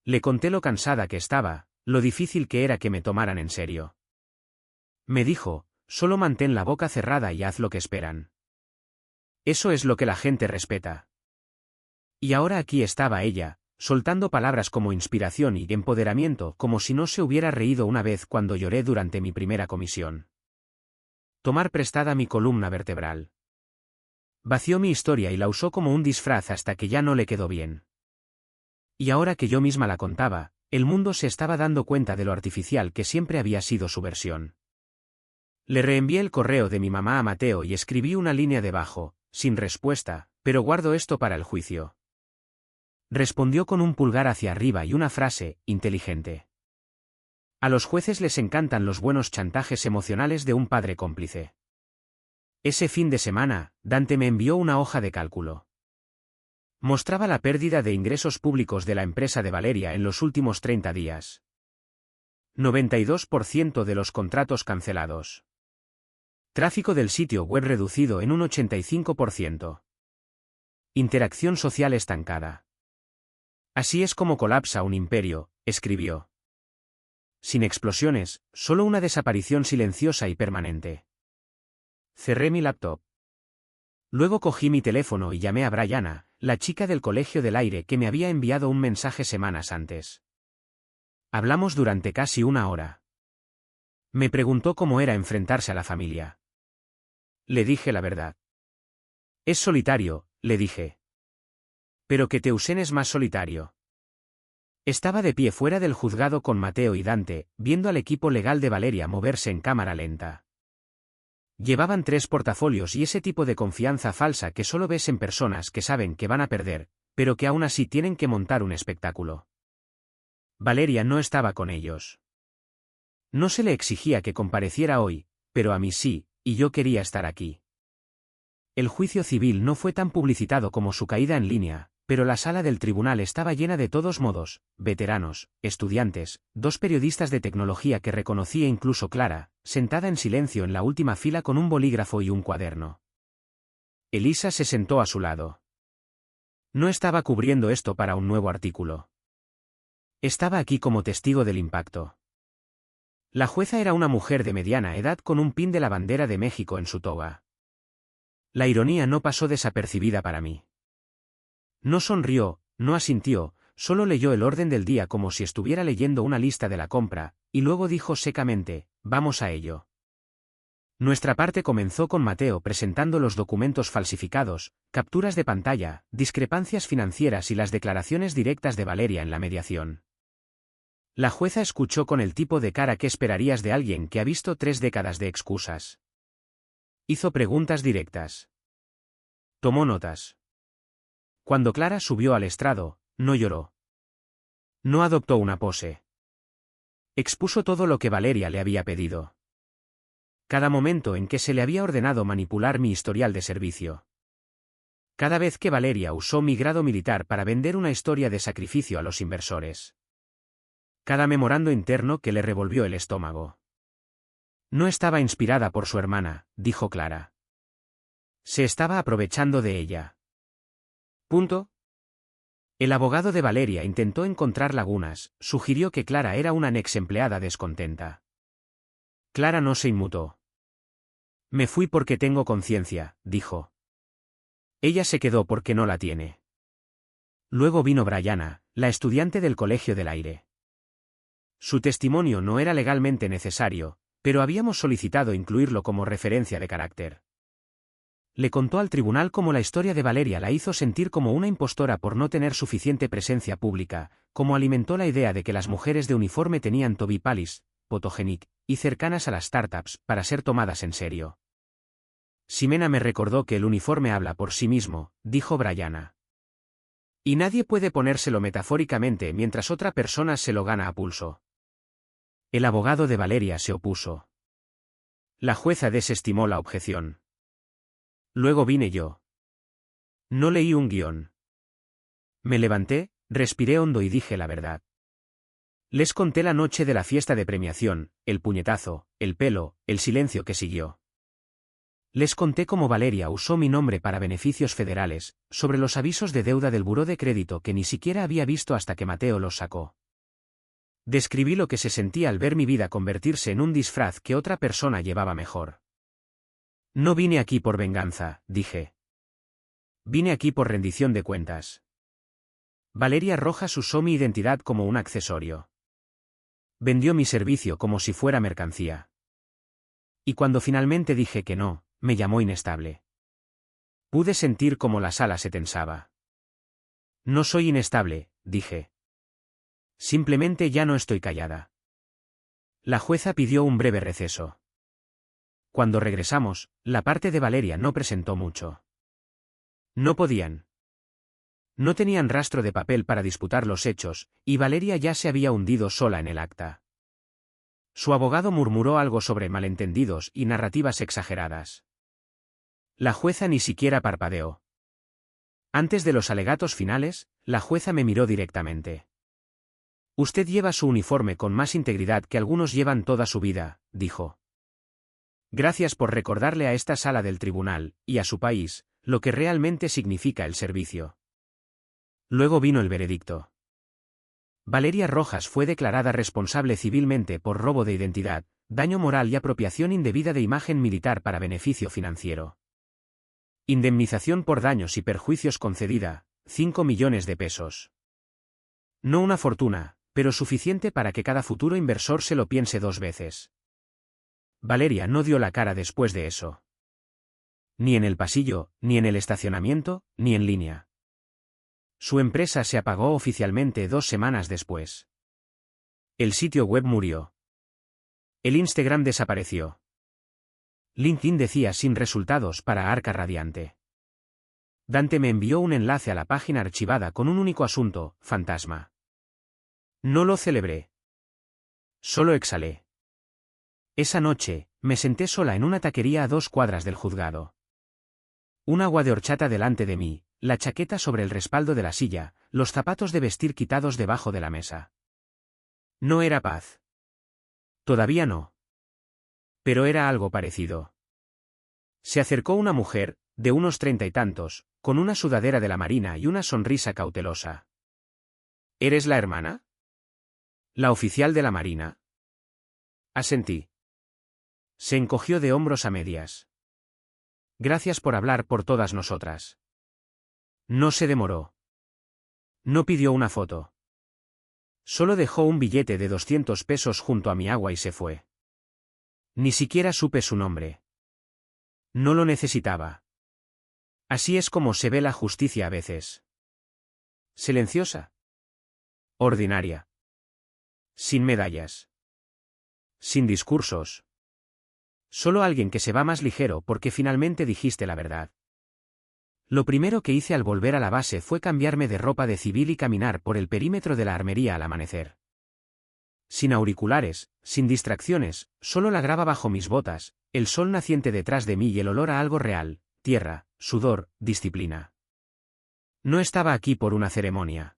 Le conté lo cansada que estaba, lo difícil que era que me tomaran en serio. Me dijo: solo mantén la boca cerrada y haz lo que esperan. Eso es lo que la gente respeta. Y ahora aquí estaba ella, soltando palabras como inspiración y empoderamiento, como si no se hubiera reído una vez cuando lloré durante mi primera comisión. Tomar prestada mi columna vertebral. Vació mi historia y la usó como un disfraz hasta que ya no le quedó bien. Y ahora que yo misma la contaba, el mundo se estaba dando cuenta de lo artificial que siempre había sido su versión. Le reenvié el correo de mi mamá a Mateo y escribí una línea debajo: sin respuesta, pero guardo esto para el juicio. Respondió con un pulgar hacia arriba y una frase: inteligente. A los jueces les encantan los buenos chantajes emocionales de un padre cómplice. Ese fin de semana, Dante me envió una hoja de cálculo. Mostraba la pérdida de ingresos públicos de la empresa de Valeria en los últimos 30 días. 92% de los contratos cancelados. Tráfico del sitio web reducido en un 85%. Interacción social estancada. Así es como colapsa un imperio, escribió. Sin explosiones, solo una desaparición silenciosa y permanente. Cerré mi laptop. Luego cogí mi teléfono y llamé a Brianna, la chica del Colegio del Aire que me había enviado un mensaje semanas antes. Hablamos durante casi una hora. Me preguntó cómo era enfrentarse a la familia. Le dije la verdad. Es solitario, le dije. Pero que Teusen es más solitario. Estaba de pie fuera del juzgado con Mateo y Dante, viendo al equipo legal de Valeria moverse en cámara lenta. Llevaban 3 portafolios y ese tipo de confianza falsa que solo ves en personas que saben que van a perder, pero que aún así tienen que montar un espectáculo. Valeria no estaba con ellos. No se le exigía que compareciera hoy, pero a mí sí, y yo quería estar aquí. El juicio civil no fue tan publicitado como su caída en línea, pero la sala del tribunal estaba llena de todos modos, veteranos, estudiantes, 2 periodistas de tecnología que reconocía incluso Clara, sentada en silencio en la última fila con un bolígrafo y un cuaderno. Elisa se sentó a su lado. No estaba cubriendo esto para un nuevo artículo. Estaba aquí como testigo del impacto. La jueza era una mujer de mediana edad con un pin de la bandera de México en su toga. La ironía no pasó desapercibida para mí. No sonrió, no asintió, solo leyó el orden del día como si estuviera leyendo una lista de la compra, y luego dijo secamente, «Vamos a ello». Nuestra parte comenzó con Mateo presentando los documentos falsificados, capturas de pantalla, discrepancias financieras y las declaraciones directas de Valeria en la mediación. La jueza escuchó con el tipo de cara que esperarías de alguien que ha visto 3 décadas de excusas. Hizo preguntas directas. Tomó notas. Cuando Clara subió al estrado, no lloró. No adoptó una pose. Expuso todo lo que Valeria le había pedido. Cada momento en que se le había ordenado manipular mi historial de servicio. Cada vez que Valeria usó mi grado militar para vender una historia de sacrificio a los inversores. Cada memorando interno que le revolvió el estómago. No estaba inspirada por su hermana, dijo Clara. Se estaba aprovechando de ella. Punto. El abogado de Valeria intentó encontrar lagunas, sugirió que Clara era una ex empleada descontenta. Clara no se inmutó. Me fui porque tengo conciencia, dijo. Ella se quedó porque no la tiene. Luego vino Brianna, la estudiante del Colegio del Aire. Su testimonio no era legalmente necesario, pero habíamos solicitado incluirlo como referencia de carácter. Le contó al tribunal cómo la historia de Valeria la hizo sentir como una impostora por no tener suficiente presencia pública, cómo alimentó la idea de que las mujeres de uniforme tenían tobipalis, fotogenic, y cercanas a las startups, para ser tomadas en serio. Ximena me recordó que el uniforme habla por sí mismo, dijo Brianna. Y nadie puede ponérselo metafóricamente mientras otra persona se lo gana a pulso. El abogado de Valeria se opuso. La jueza desestimó la objeción. Luego vine yo. No leí un guión. Me levanté, respiré hondo y dije la verdad. Les conté la noche de la fiesta de premiación, el puñetazo, el pelo, el silencio que siguió. Les conté cómo Valeria usó mi nombre para beneficios federales, sobre los avisos de deuda del buró de crédito que ni siquiera había visto hasta que Mateo los sacó. Describí lo que se sentía al ver mi vida convertirse en un disfraz que otra persona llevaba mejor. No vine aquí por venganza, dije. Vine aquí por rendición de cuentas. Valeria Rojas usó mi identidad como un accesorio. Vendió mi servicio como si fuera mercancía. Y cuando finalmente dije que no, me llamó inestable. Pude sentir cómo la sala se tensaba. No soy inestable, dije. Simplemente ya no estoy callada. La jueza pidió un breve receso. Cuando regresamos, la parte de Valeria no presentó mucho. No podían. No tenían rastro de papel para disputar los hechos, y Valeria ya se había hundido sola en el acta. Su abogado murmuró algo sobre malentendidos y narrativas exageradas. La jueza ni siquiera parpadeó. Antes de los alegatos finales, la jueza me miró directamente. Usted lleva su uniforme con más integridad que algunos llevan toda su vida, dijo. Gracias por recordarle a esta sala del tribunal, y a su país, lo que realmente significa el servicio. Luego vino el veredicto. Valeria Rojas fue declarada responsable civilmente por robo de identidad, daño moral y apropiación indebida de imagen militar para beneficio financiero. Indemnización por daños y perjuicios concedida, 5 millones de pesos. No una fortuna, pero suficiente para que cada futuro inversor se lo piense 2 veces. Valeria no dio la cara después de eso. Ni en el pasillo, ni en el estacionamiento, ni en línea. Su empresa se apagó oficialmente 2 semanas después. El sitio web murió. El Instagram desapareció. LinkedIn decía sin resultados para Arca Radiante. Dante me envió un enlace a la página archivada con un único asunto, fantasma. No lo celebré. Solo exhalé. Esa noche, me senté sola en una taquería a 2 cuadras del juzgado. Un agua de horchata delante de mí, la chaqueta sobre el respaldo de la silla, los zapatos de vestir quitados debajo de la mesa. No era paz. Todavía no. Pero era algo parecido. Se acercó una mujer, de unos 30 y tantos, con una sudadera de la Marina y una sonrisa cautelosa. ¿Eres la hermana? ¿La oficial de la Marina? Asentí. Se encogió de hombros a medias. Gracias por hablar por todas nosotras. No se demoró. No pidió una foto. Solo dejó un billete de 200 pesos junto a mi agua y se fue. Ni siquiera supe su nombre. No lo necesitaba. Así es como se ve la justicia a veces. Silenciosa. Ordinaria. Sin medallas. Sin discursos. Solo alguien que se va más ligero porque finalmente dijiste la verdad. Lo primero que hice al volver a la base fue cambiarme de ropa de civil y caminar por el perímetro de la armería al amanecer. Sin auriculares, sin distracciones, solo la grava bajo mis botas, el sol naciente detrás de mí y el olor a algo real, tierra, sudor, disciplina. No estaba aquí por una ceremonia.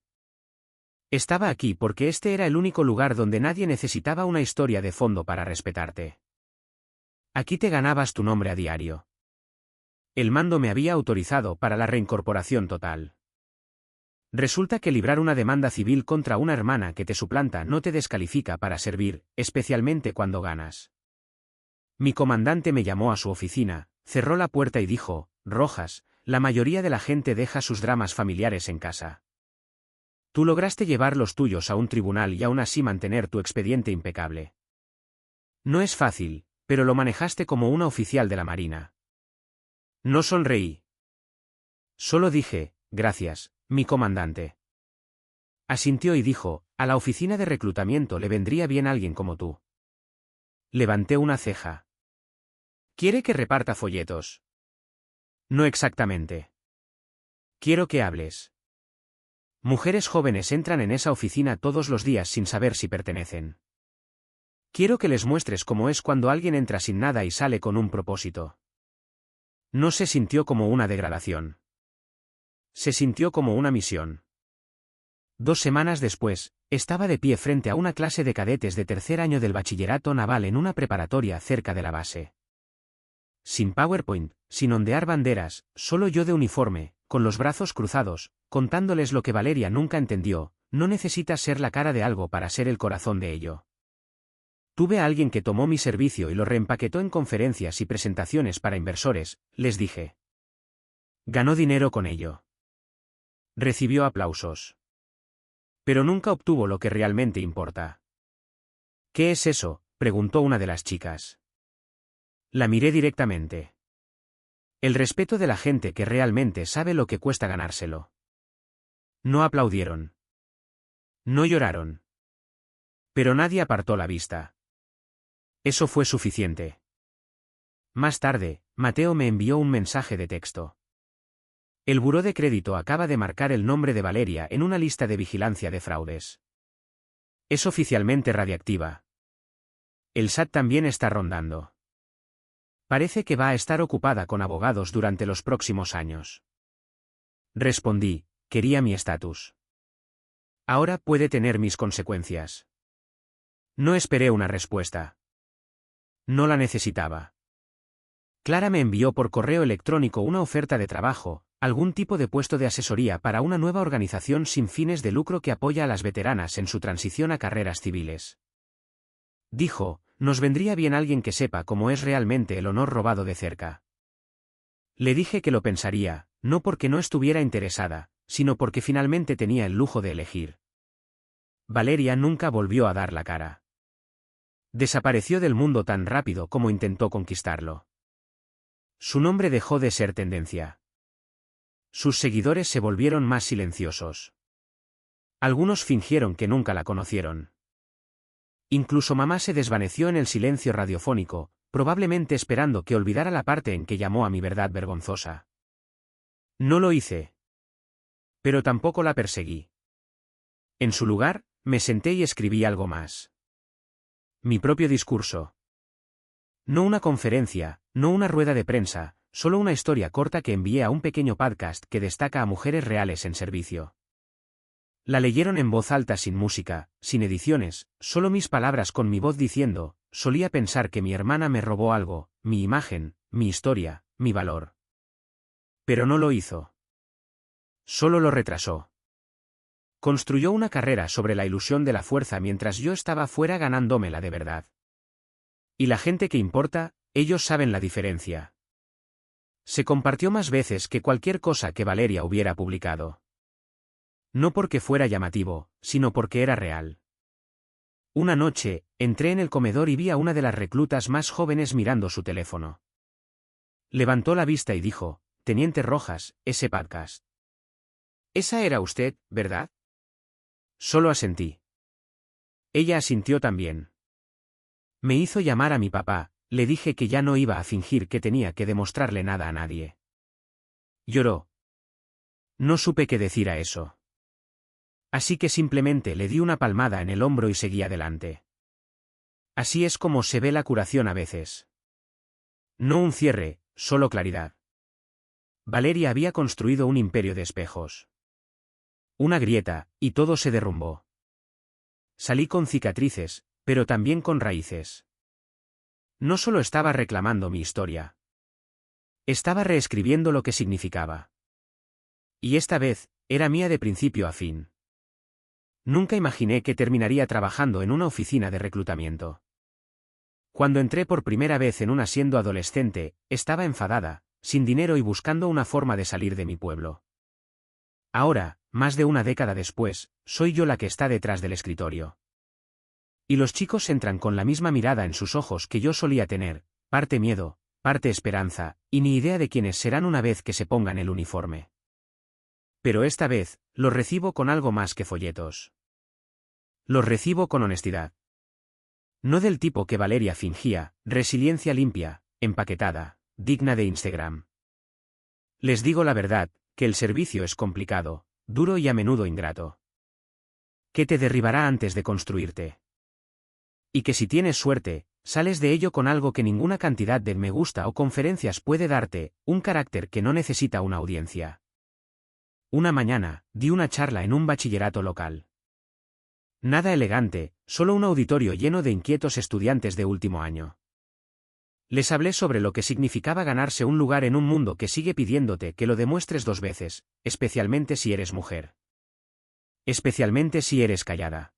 Estaba aquí porque este era el único lugar donde nadie necesitaba una historia de fondo para respetarte. Aquí te ganabas tu nombre a diario. El mando me había autorizado para la reincorporación total. Resulta que librar una demanda civil contra una hermana que te suplanta no te descalifica para servir, especialmente cuando ganas. Mi comandante me llamó a su oficina, cerró la puerta y dijo: Rojas, la mayoría de la gente deja sus dramas familiares en casa. Tú lograste llevar los tuyos a un tribunal y aún así mantener tu expediente impecable. No es fácil, pero lo manejaste como una oficial de la Marina. No sonreí. Solo dije: gracias, mi comandante. Asintió y dijo: a la oficina de reclutamiento le vendría bien alguien como tú. Levanté una ceja. ¿Quiere que reparta folletos? No exactamente. Quiero que hables. Mujeres jóvenes entran en esa oficina todos los días sin saber si pertenecen. Quiero que les muestres cómo es cuando alguien entra sin nada y sale con un propósito. No se sintió como una degradación. Se sintió como una misión. 2 semanas después, estaba de pie frente a una clase de cadetes de tercer año del bachillerato naval en una preparatoria cerca de la base. Sin PowerPoint, sin ondear banderas, solo yo de uniforme, con los brazos cruzados, contándoles lo que Valeria nunca entendió: no necesitas ser la cara de algo para ser el corazón de ello. Tuve a alguien que tomó mi servicio y lo reempaquetó en conferencias y presentaciones para inversores, les dije. Ganó dinero con ello. Recibió aplausos. Pero nunca obtuvo lo que realmente importa. ¿Qué es eso?, preguntó una de las chicas. La miré directamente. El respeto de la gente que realmente sabe lo que cuesta ganárselo. No aplaudieron. No lloraron. Pero nadie apartó la vista. Eso fue suficiente. Más tarde, Mateo me envió un mensaje de texto. El buró de crédito acaba de marcar el nombre de Valeria en una lista de vigilancia de fraudes. Es oficialmente radiactiva. El SAT también está rondando. Parece que va a estar ocupada con abogados durante los próximos años. Respondí: quería mi estatus. Ahora puede tener mis consecuencias. No esperé una respuesta. No la necesitaba. Clara me envió por correo electrónico una oferta de trabajo, algún tipo de puesto de asesoría para una nueva organización sin fines de lucro que apoya a las veteranas en su transición a carreras civiles. Dijo: nos vendría bien alguien que sepa cómo es realmente el honor robado de cerca. Le dije que lo pensaría, no porque no estuviera interesada, sino porque finalmente tenía el lujo de elegir. Valeria nunca volvió a dar la cara. Desapareció del mundo tan rápido como intentó conquistarlo. Su nombre dejó de ser tendencia. Sus seguidores se volvieron más silenciosos. Algunos fingieron que nunca la conocieron. Incluso mamá se desvaneció en el silencio radiofónico, probablemente esperando que olvidara la parte en que llamó a mi verdad vergonzosa. No lo hice. Pero tampoco la perseguí. En su lugar, me senté y escribí algo más. Mi propio discurso. No una conferencia, no una rueda de prensa, solo una historia corta que envié a un pequeño podcast que destaca a mujeres reales en servicio. La leyeron en voz alta sin música, sin ediciones, solo mis palabras con mi voz diciendo, solía pensar que mi hermana me robó algo, mi imagen, mi historia, mi valor. Pero no lo hizo. Solo lo retrasó. Construyó una carrera sobre la ilusión de la fuerza mientras yo estaba fuera ganándomela de verdad. Y la gente que importa, ellos saben la diferencia. Se compartió más veces que cualquier cosa que Valeria hubiera publicado. No porque fuera llamativo, sino porque era real. Una noche, entré en el comedor y vi a una de las reclutas más jóvenes mirando su teléfono. Levantó la vista y dijo, Teniente Rojas, ese podcast. Esa era usted, ¿verdad? Solo asentí. Ella asintió también. Me hizo llamar a mi papá, le dije que ya no iba a fingir que tenía que demostrarle nada a nadie. Lloró. No supe qué decir a eso. Así que simplemente le di una palmada en el hombro y seguí adelante. Así es como se ve la curación a veces. No un cierre, solo claridad. Valeria había construido un imperio de espejos. Una grieta, y todo se derrumbó. Salí con cicatrices, pero también con raíces. No solo estaba reclamando mi historia. Estaba reescribiendo lo que significaba. Y esta vez, era mía de principio a fin. Nunca imaginé que terminaría trabajando en una oficina de reclutamiento. Cuando entré por primera vez en una siendo adolescente, estaba enfadada, sin dinero y buscando una forma de salir de mi pueblo. Ahora, más de una década después, soy yo la que está detrás del escritorio. Y los chicos entran con la misma mirada en sus ojos que yo solía tener, parte miedo, parte esperanza, y ni idea de quiénes serán una vez que se pongan el uniforme. Pero esta vez, los recibo con algo más que folletos. Los recibo con honestidad. No del tipo que Valeria fingía, resiliencia limpia, empaquetada, digna de Instagram. Les digo la verdad, que el servicio es complicado, duro y a menudo ingrato. Que te derribará antes de construirte. Y que si tienes suerte, sales de ello con algo que ninguna cantidad de me gusta o conferencias puede darte, un carácter que no necesita una audiencia. Una mañana, di una charla en un bachillerato local. Nada elegante, solo un auditorio lleno de inquietos estudiantes de último año. Les hablé sobre lo que significaba ganarse un lugar en un mundo que sigue pidiéndote que lo demuestres 2 veces, especialmente si eres mujer. Especialmente si eres callada.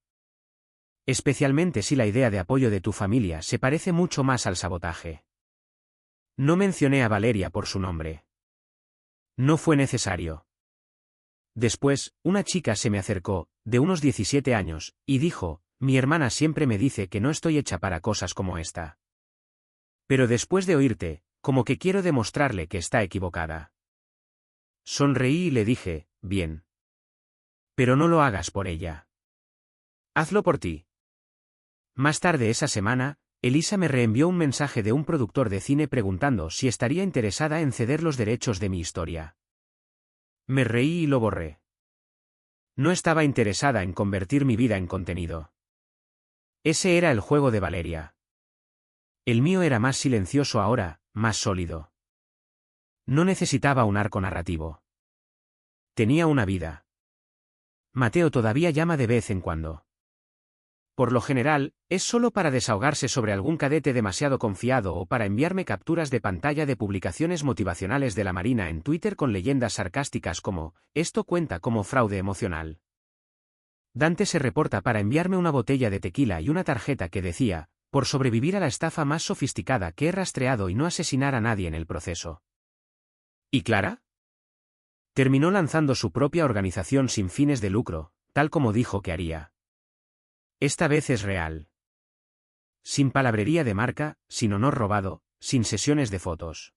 Especialmente si la idea de apoyo de tu familia se parece mucho más al sabotaje. No mencioné a Valeria por su nombre. No fue necesario. Después, una chica se me acercó, de unos 17 años, y dijo, mi hermana siempre me dice que no estoy hecha para cosas como esta. Pero después de oírte, como que quiero demostrarle que está equivocada. Sonreí y le dije, bien. Pero no lo hagas por ella. Hazlo por ti. Más tarde esa semana, Elisa me reenvió un mensaje de un productor de cine preguntando si estaría interesada en ceder los derechos de mi historia. Me reí y lo borré. No estaba interesada en convertir mi vida en contenido. Ese era el juego de Valeria. El mío era más silencioso ahora, más sólido. No necesitaba un arco narrativo. Tenía una vida. Mateo todavía llama de vez en cuando. Por lo general, es solo para desahogarse sobre algún cadete demasiado confiado o para enviarme capturas de pantalla de publicaciones motivacionales de la Marina en Twitter con leyendas sarcásticas como, esto cuenta como fraude emocional. Dante se reporta para enviarme una botella de tequila y una tarjeta que decía, por sobrevivir a la estafa más sofisticada que he rastreado y no asesinar a nadie en el proceso. ¿Y Clara? Terminó lanzando su propia organización sin fines de lucro, tal como dijo que haría. Esta vez es real. Sin palabrería de marca, sin honor robado, sin sesiones de fotos.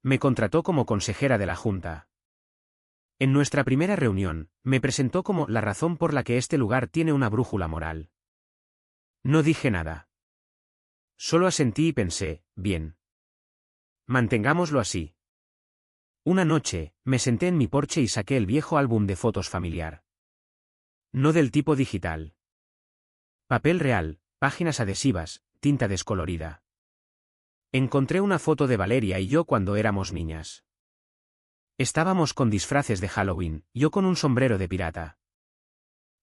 Me contrató como consejera de la Junta. En nuestra primera reunión, me presentó como la razón por la que este lugar tiene una brújula moral. No dije nada. Solo asentí y pensé, bien. Mantengámoslo así. Una noche, me senté en mi porche y saqué el viejo álbum de fotos familiar. No del tipo digital. Papel real, páginas adhesivas, tinta descolorida. Encontré una foto de Valeria y yo cuando éramos niñas. Estábamos con disfraces de Halloween, yo con un sombrero de pirata.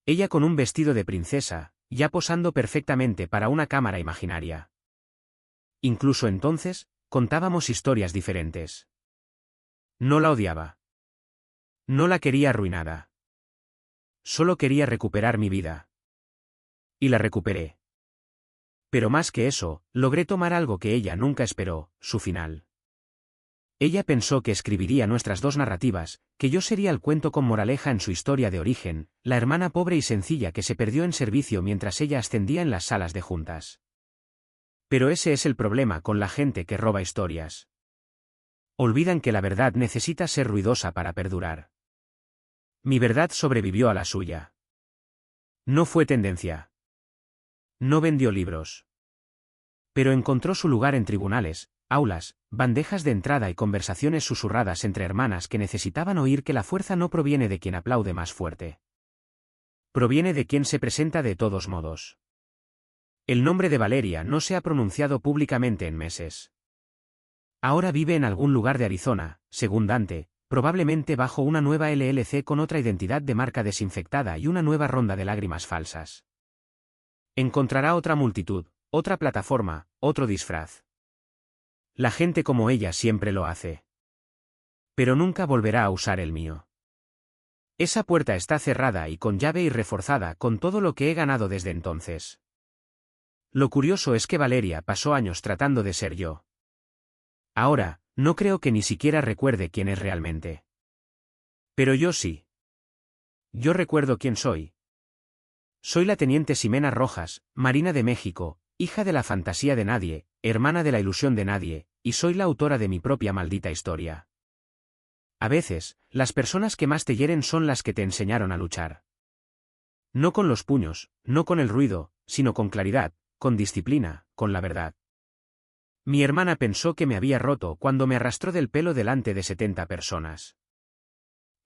Ella con un vestido de princesa, ya posando perfectamente para una cámara imaginaria. Incluso entonces, contábamos historias diferentes. No la odiaba. No la quería arruinada. Solo quería recuperar mi vida. Y la recuperé. Pero más que eso, logré tomar algo que ella nunca esperó, su final. Ella pensó que escribiría nuestras dos narrativas, que yo sería el cuento con moraleja en su historia de origen, la hermana pobre y sencilla que se perdió en servicio mientras ella ascendía en las salas de juntas. Pero ese es el problema con la gente que roba historias. Olvidan que la verdad necesita ser ruidosa para perdurar. Mi verdad sobrevivió a la suya. No fue tendencia. No vendió libros. Pero encontró su lugar en tribunales, aulas, bandejas de entrada y conversaciones susurradas entre hermanas que necesitaban oír que la fuerza no proviene de quien aplaude más fuerte. Proviene de quien se presenta de todos modos. El nombre de Valeria no se ha pronunciado públicamente en meses. Ahora vive en algún lugar de Arizona, según Dante, probablemente bajo una nueva LLC con otra identidad de marca desinfectada y una nueva ronda de lágrimas falsas. Encontrará otra multitud, otra plataforma, otro disfraz. La gente como ella siempre lo hace. Pero nunca volverá a usar el mío. Esa puerta está cerrada y con llave y reforzada con todo lo que he ganado desde entonces. Lo curioso es que Valeria pasó años tratando de ser yo. Ahora, no creo que ni siquiera recuerde quién es realmente. Pero yo sí. Yo recuerdo quién soy. Soy la teniente Ximena Rojas, Marina de México, hija de la fantasía de nadie, hermana de la ilusión de nadie, y soy la autora de mi propia maldita historia. A veces, las personas que más te hieren son las que te enseñaron a luchar. No con los puños, no con el ruido, sino con claridad, con disciplina, con la verdad. Mi hermana pensó que me había roto cuando me arrastró del pelo delante de 70 personas.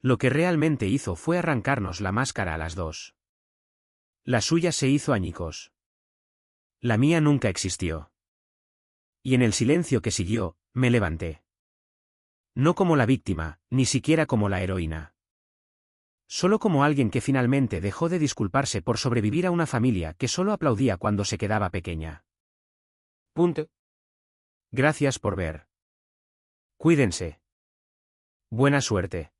Lo que realmente hizo fue arrancarnos la máscara a las dos. La suya se hizo añicos. La mía nunca existió. Y en el silencio que siguió, me levanté. No como la víctima, ni siquiera como la heroína. Solo como alguien que finalmente dejó de disculparse por sobrevivir a una familia que solo aplaudía cuando se quedaba pequeña. Punto. Gracias por ver. Cuídense. Buena suerte.